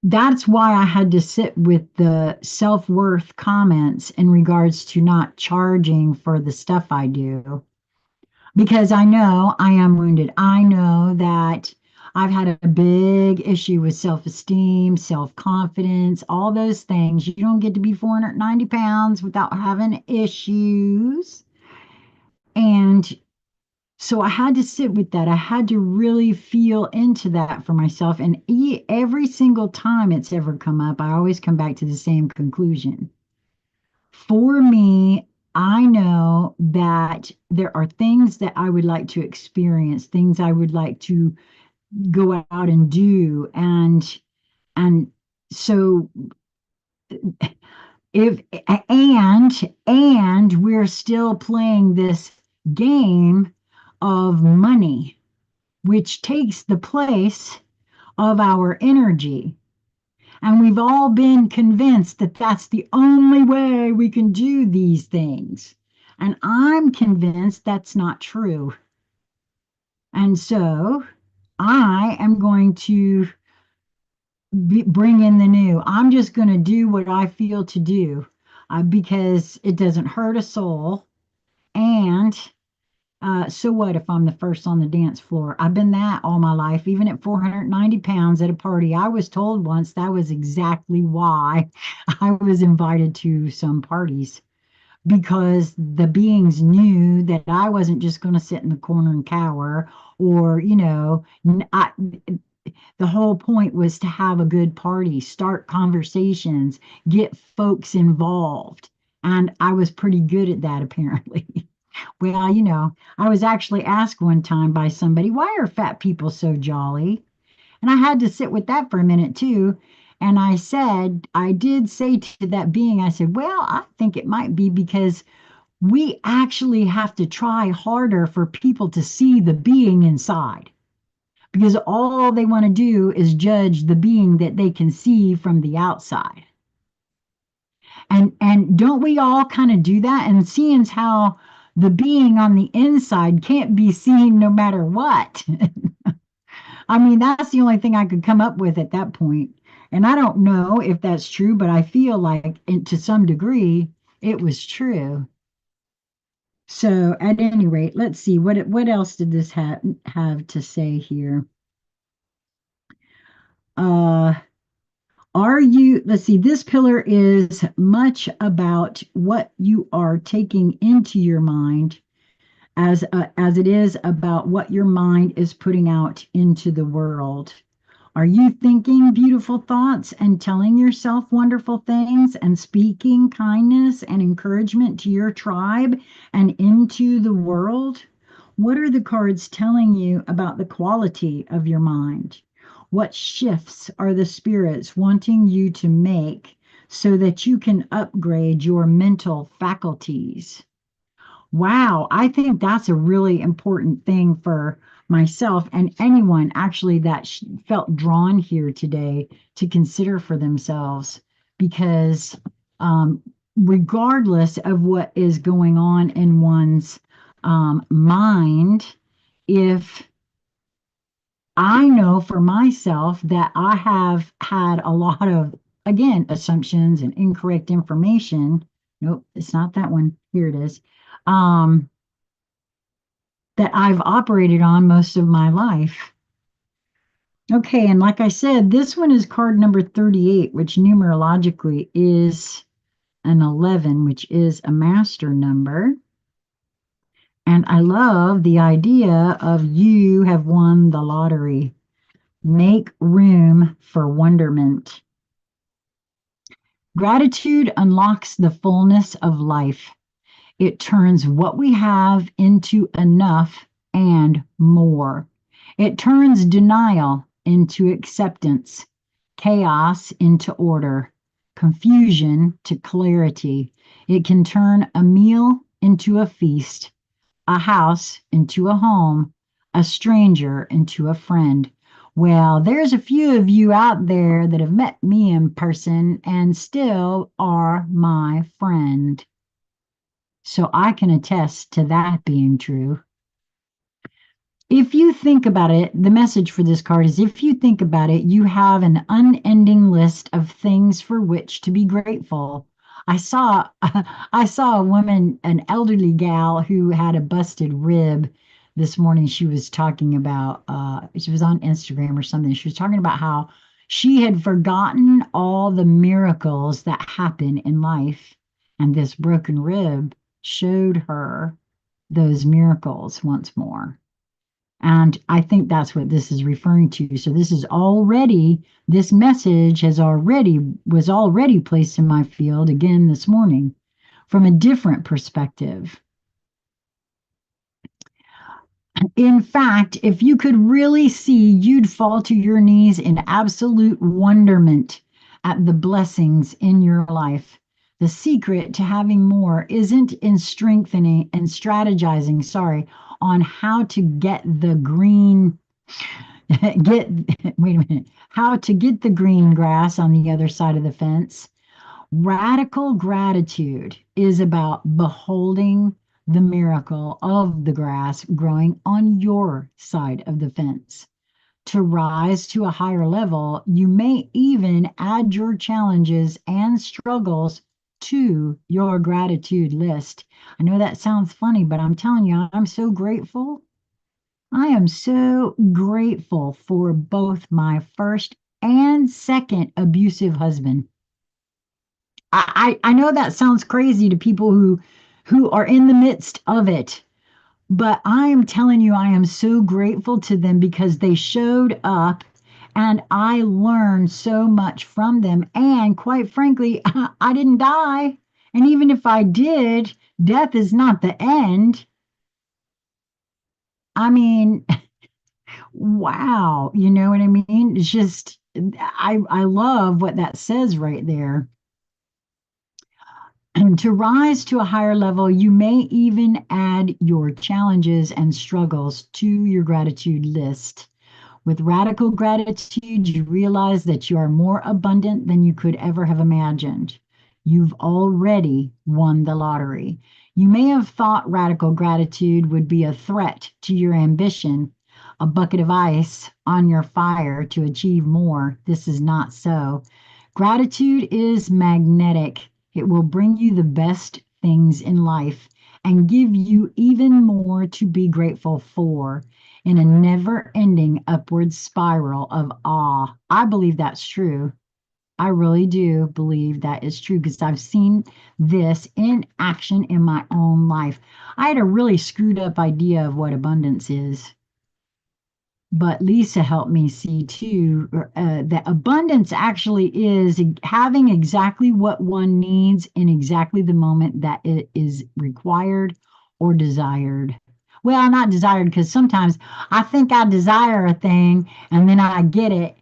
that's why I had to sit with the self-worth comments in regards to not charging for the stuff I do because I know I am wounded. I know that I've had a big issue with self-esteem, self-confidence, all those things. You don't get to be 490 pounds without having issues. And so I had to sit with that. I had to really feel into that for myself. And every single time it's ever come up, I always come back to the same conclusion. For me, I know that there are things that I would like to experience, things I would like to go out and do. And so if and we're still playing this game of money, which takes the place of our energy. And we've all been convinced that that's the only way we can do these things. And I'm convinced that's not true. And so I am going to bring in the new. I'm just going to do what I feel to do because it doesn't hurt a soul. And so what if I'm the first on the dance floor? I've been that all my life, even at 490 pounds at a party. I was told once that was exactly why I was invited to some parties because the beings knew that I wasn't just going to sit in the corner and cower or, the whole point was to have a good party, start conversations, get folks involved. And I was pretty good at that, apparently. Well, I was actually asked one time by somebody, why are fat people so jolly? And I had to sit with that for a minute too. And I did say to that being, I said, well, I think it might be because we actually have to try harder for people to see the being inside. Because all they want to do is judge the being that they can see from the outside. And don't we all kind of do that? And seeing how the being on the inside can't be seen no matter what. I mean, that's the only thing I could come up with at that point. And I don't know if that's true, but I feel like to some degree it was true. So at any rate, let's see what else did this have to say here. Uh let's see, this pillar is much about what you are taking into your mind as it is about what your mind is putting out into the world. Are you thinking beautiful thoughts and telling yourself wonderful things and speaking kindness and encouragement to your tribe and into the world? What are the cards telling you about the quality of your mind? What shifts are the spirits wanting you to make so that you can upgrade your mental faculties? Wow, I think that's a really important thing for myself and anyone actually that felt drawn here today to consider for themselves because regardless of what is going on in one's mind, if I know for myself that I have had a lot of, again, assumptions and incorrect information. Nope, it's not that one. Here it is. That I've operated on most of my life. Okay, and like I said, this one is card number 38, which numerologically is an 11, which is a master number. And I love the idea of you have won the lottery. Make room for wonderment. Gratitude unlocks the fullness of life. It turns what we have into enough and more. It turns denial into acceptance, chaos into order, confusion to clarity. It can turn a meal into a feast, a house into a home, a stranger into a friend. Well, there's a few of you out there that have met me in person and still are my friend. So I can attest to that being true. If you think about it, the message for this card is if you think about it, you have an unending list of things for which to be grateful. I saw I saw a woman, an elderly gal who had a busted rib this morning she was talking about, she was on Instagram or something. She was talking about how she had forgotten all the miracles that happen in life. And this broken rib showed her those miracles once more. And I think that's what this is referring to. So this message was already placed in my field again this morning from a different perspective. In fact, if you could really see, you'd fall to your knees in absolute wonderment at the blessings in your life. The secret to having more isn't in strengthening and strategizing, on how to get the green get wait a minute, how to get the green grass on the other side of the fence. Radical gratitude is about beholding the miracle of the grass growing on your side of the fence. To rise to a higher level, you may even add your challenges and struggles to your gratitude list. I know that sounds funny, but I'm telling you, I'm so grateful. I am so grateful for both my first and second abusive husband. I know that sounds crazy to people who are in the midst of it, but I am telling you, I am so grateful to them because they showed up and I learned so much from them. And quite frankly, I didn't die. And even if I did, death is not the end. I mean, wow, you know what I mean? It's just I love what that says right there. And to rise to a higher level, you may even add your challenges and struggles to your gratitude list. With radical gratitude, you realize that you are more abundant than you could ever have imagined. You've already won the lottery. You may have thought radical gratitude would be a threat to your ambition, a bucket of ice on your fire to achieve more. This is not so. Gratitude is magnetic. It will bring you the best things in life and give you even more to be grateful for in a never ending upward spiral of awe. I believe that's true. I really do believe that is true because I've seen this in action in my own life. I had a really screwed up idea of what abundance is, but Lisa helped me see too that abundance actually is having exactly what one needs in exactly the moment that it is required or desired. Well, not desired because sometimes I think I desire a thing and then I get it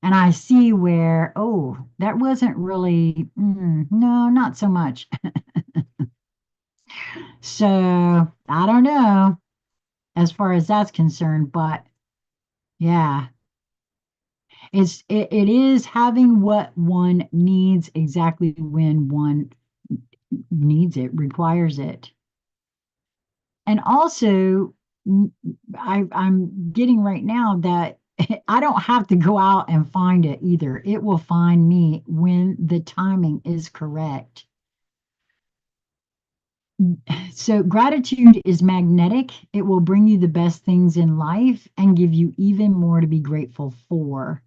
and I see where, oh, that wasn't really, no, not so much. So I don't know as far as that's concerned, but yeah. It is having what one needs exactly when one needs it, requires it. And also, I'm getting right now that I don't have to go out and find it either. It will find me when the timing is correct. So, gratitude is magnetic. It will bring you the best things in life and give you even more to be grateful for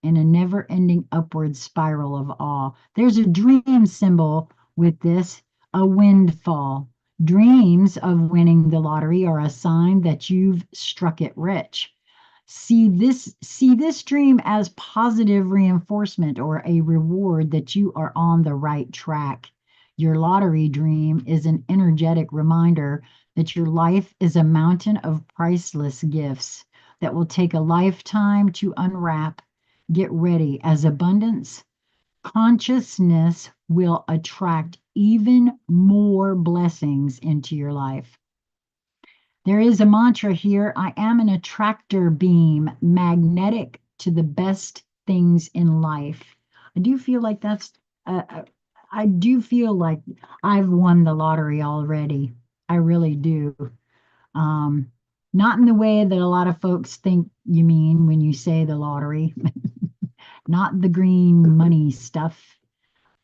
in a never ending upward spiral of awe. There's a dream symbol with this, a windfall. Dreams of winning the lottery are a sign that you've struck it rich. See this dream as positive reinforcement or a reward that you are on the right track. Your lottery dream is an energetic reminder that your life is a mountain of priceless gifts that will take a lifetime to unwrap. Get ready, as abundance consciousness will attract even more blessings into your life. There is a mantra here: I am an attractor beam, magnetic to the best things in life. I do feel like I do feel like I've won the lottery already. I really do. Um, Not in the way that a lot of folks think you mean when you say the lottery, not the green money stuff,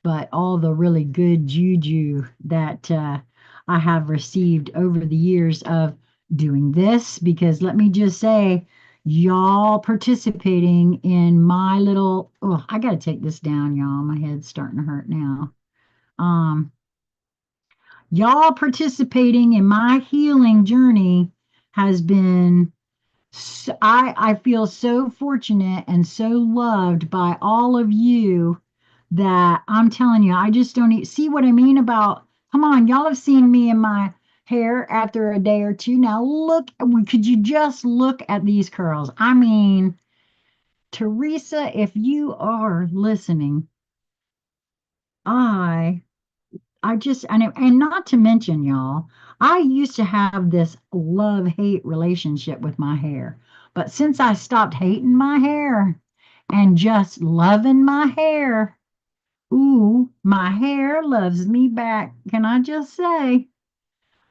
but all the really good juju that I have received over the years of doing this because let me just say, y'all participating in my little, oh, I got to take this down, y'all. My head's starting to hurt now. Um, y'all participating in my healing journey has been I feel so fortunate and so loved by all of you that I'm telling you, I just don't see what I mean about, come on, y'all have seen me in my hair after a day or two. Now look, could you just look at these curls? I mean, Teresa, if you are listening, I I just, and not to mention, y'all, I used to have this love-hate relationship with my hair. But since I stopped hating my hair and just loving my hair, ooh, my hair loves me back. Can I just say,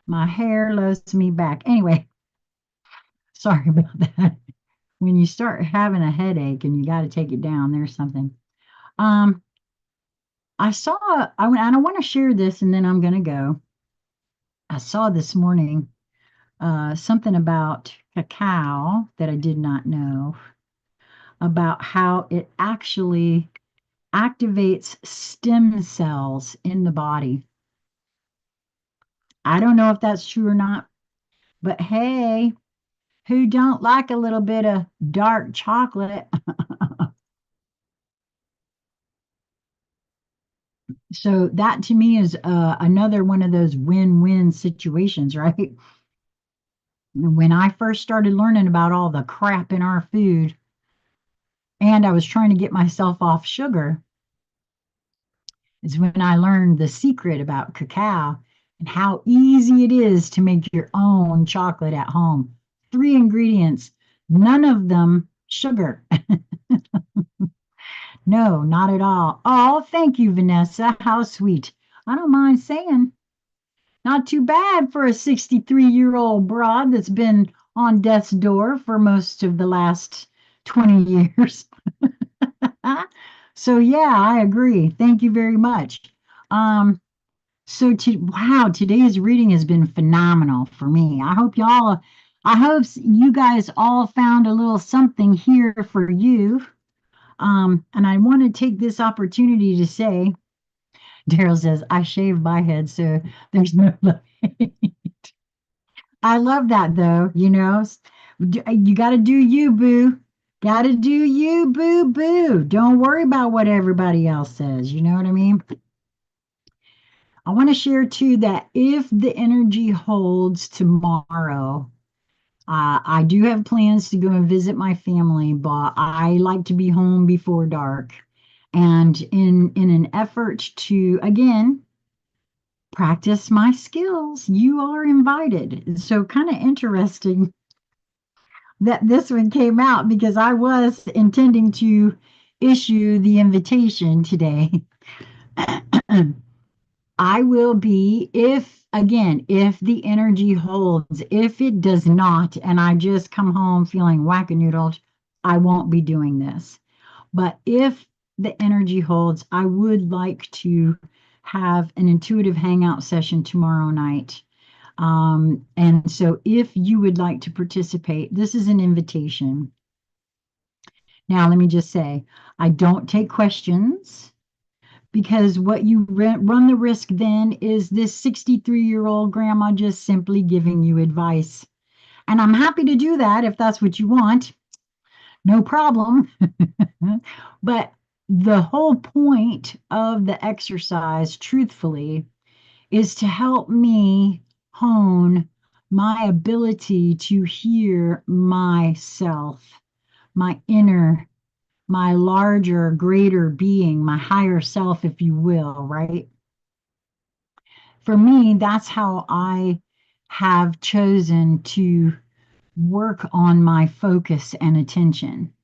my hair loves me back. Anyway, sorry about that. When you start having a headache and you got to take it down, there's something. Um, and I want to share this and then I'm going to go. I saw this morning something about cacao that I did not know about how it actually activates stem cells in the body. I don't know if that's true or not, but hey, who don't like a little bit of dark chocolate? So that to me is another one of those win-win situations, right? When I first started learning about all the crap in our food and I was trying to get myself off sugar, is when I learned the secret about cacao and how easy it is to make your own chocolate at home. Three ingredients, none of them sugar. No, not at all. Oh, thank you, Vanessa. How sweet. I don't mind saying. Not too bad for a 63-year-old broad that's been on death's door for most of the last 20 years. So, yeah, I agree. Thank you very much. Um, wow, today's reading has been phenomenal for me. I hope you guys all found a little something here for you. And I want to take this opportunity to say, Daryl says, I shave my head, so there's no. I love that though, you got to do you, boo. Got to do you, boo, boo. Don't worry about what everybody else says. You know what I mean? I want to share too that if the energy holds tomorrow, I do have plans to go and visit my family, but I like to be home before dark. And in an effort to again practice my skills, you are invited. So kind of interesting that this one came out because I was intending to issue the invitation today. I will be, if the energy holds, if it does not, and I just come home feeling whack-a-noodled, I won't be doing this. But if the energy holds, I would like to have an intuitive hangout session tomorrow night. And so if you would like to participate, this is an invitation. Now, let me just say, I don't take questions because what you run the risk then is this 63-year-old grandma just simply giving you advice. And I'm happy to do that if that's what you want. No problem. But the whole point of the exercise, truthfully, is to help me hone my ability to hear myself, my inner, my larger, greater being, my higher self, if you will, right? For me, that's how I have chosen to work on my focus and attention.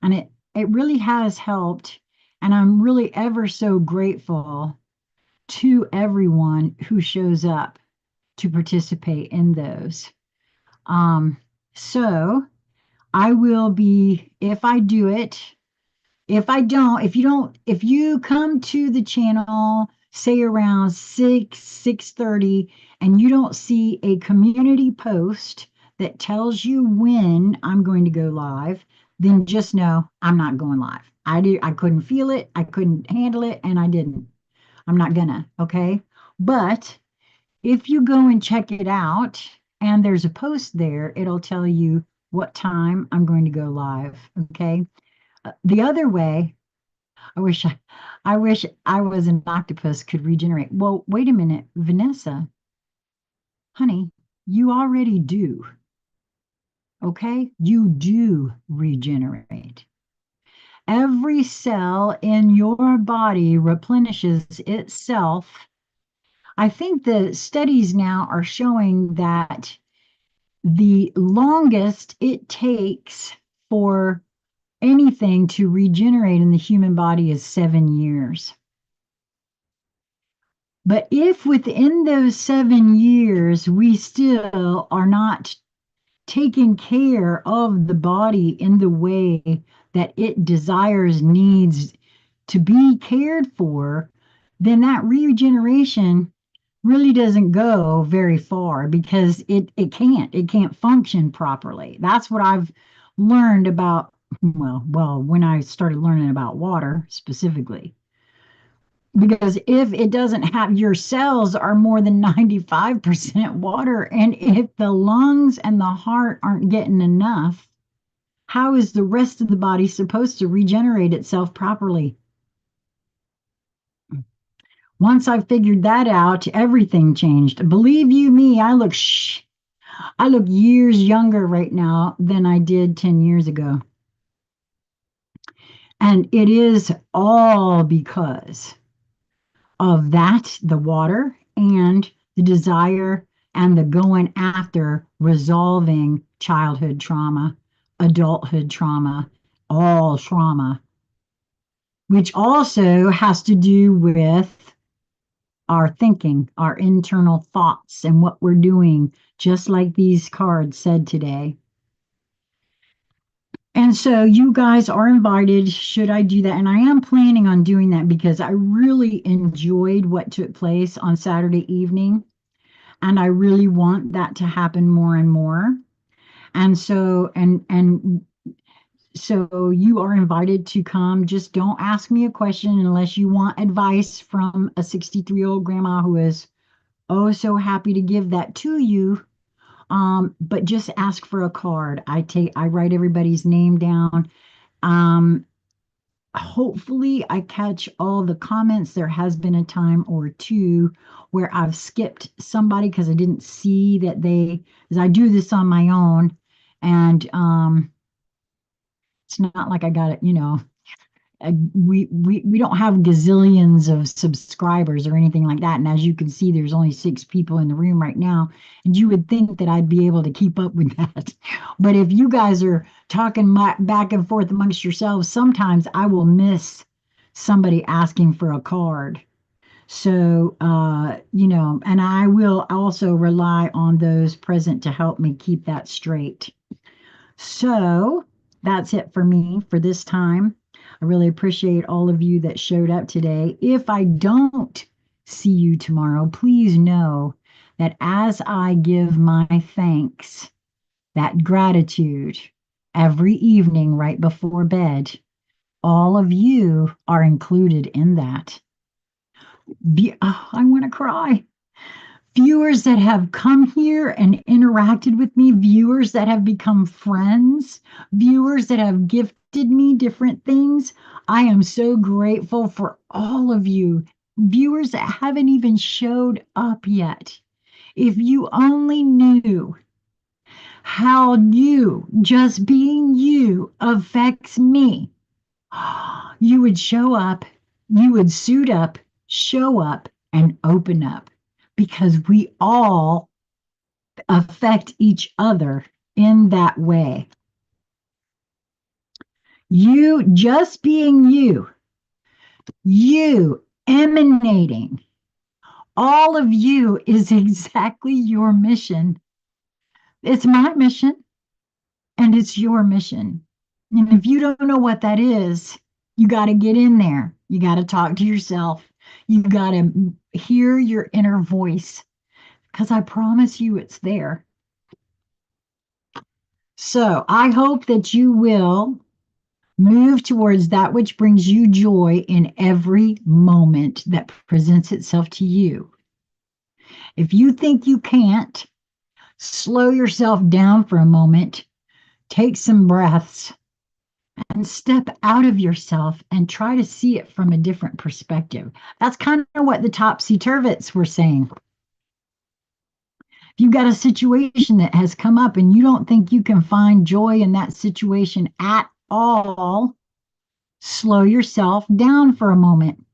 And it really has helped. And I'm really ever so grateful to everyone who shows up to participate in those. Um, so I will be, if I do it, if I don't, if you come to the channel say around 6:30, and you don't see a community post that tells you when I'm going to go live, then just know I'm not going live. I couldn't feel it, I couldn't handle it, and I didn't. I'm not gonna, okay? But if you go and check it out and there's a post there, it'll tell you what time I'm going to go live, okay? The other way, I wish I was an octopus could regenerate. Well, wait a minute, Vanessa, honey, you already do, okay? You do regenerate. Every cell in your body replenishes itself. I think the studies now are showing that the longest it takes for anything to regenerate in the human body is 7 years. But if within those 7 years we still are not taking care of the body in the way that it desires, needs to be cared for, then that regeneration really doesn't go very far because it can't function properly. That's what I've learned about, well, when I started learning about water specifically. Because if it doesn't have, your cells are more than 95% water, and if the lungs and the heart aren't getting enough, how is the rest of the body supposed to regenerate itself properly? Once I figured that out, everything changed. Believe you me, I look years younger right now than I did 10 years ago. And it is all because of that, the water and the desire and the going after resolving childhood trauma, adulthood trauma, all trauma, which also has to do with our thinking, our internal thoughts, and what we're doing, just like these cards said today. And so you guys are invited, should I do that? And I am planning on doing that because I really enjoyed what took place on Saturday evening. And I really want that to happen more and more. And so you are invited to come. Just don't ask me a question unless you want advice from a 63-year-old grandma who is oh so happy to give that to you. But just ask for a card. I write everybody's name down. Um, Hopefully I catch all the comments. There has been a time or two where I've skipped somebody because I didn't see that as I do this on my own, and it's not like I got it, we don't have gazillions of subscribers or anything like that. And as you can see, there's only 6 people in the room right now. And you would think that I'd be able to keep up with that. But if you guys are talking back and forth amongst yourselves, sometimes I will miss somebody asking for a card. So, and I will also rely on those present to help me keep that straight. So that's it for me for this time. I really appreciate all of you that showed up today. If I don't see you tomorrow, please know that as I give my thanks, that gratitude every evening right before bed, all of you are included in that. I want to cry. Viewers that have come here and interacted with me, viewers that have become friends, viewers that have gifted me different things. I am so grateful for all of you. Viewers that haven't even showed up yet. If you only knew how you, just being you, affects me, you would show up, you would suit up, show up, and open up, because we all affect each other in that way. You just being you emanating, all of you is exactly your mission. It's my mission and it's your mission. And if you don't know what that is, you got to get in there. You got to talk to yourself. You got to hear your inner voice because I promise you it's there. So I hope that you will move towards that which brings you joy in every moment that presents itself to you. If you think you can't, slow yourself down for a moment, take some breaths, and step out of yourself and try to see it from a different perspective. That's kind of what the topsy turvets were saying. If you've got a situation that has come up and you don't think you can find joy in that situation at all, slow yourself down for a moment.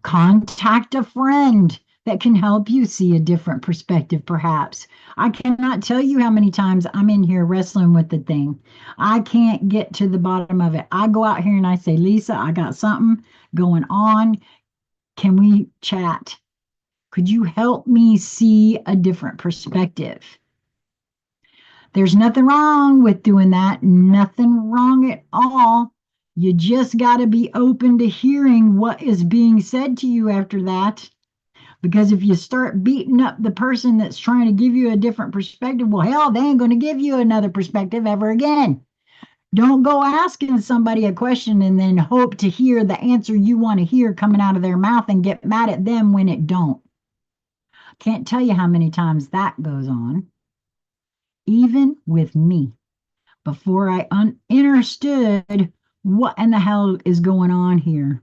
Contact a friend that can help you see a different perspective, perhaps. I cannot tell you how many times I'm in here wrestling with the thing. I can't get to the bottom of it. I go out here and I say, Lisa, I got something going on. Can we chat? Could you help me see a different perspective? There's nothing wrong with doing that, nothing wrong at all. You just got to be open to hearing what is being said to you after that. Because if you start beating up the person that's trying to give you a different perspective, well, hell, they ain't going to give you another perspective ever again. Don't go asking somebody a question and then hope to hear the answer you want to hear coming out of their mouth and get mad at them when it don't. Can't tell you how many times that goes on, even with me, before I understood what in the hell is going on here.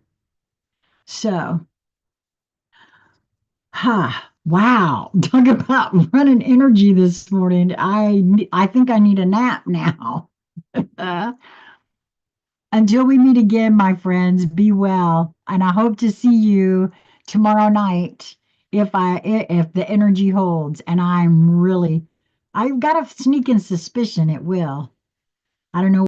So, wow, talk about running energy this morning. I think I need a nap now. Until we meet again, my friends, be well, and I hope to see you tomorrow night if the energy holds. And I've got a sneaking suspicion it will. I don't know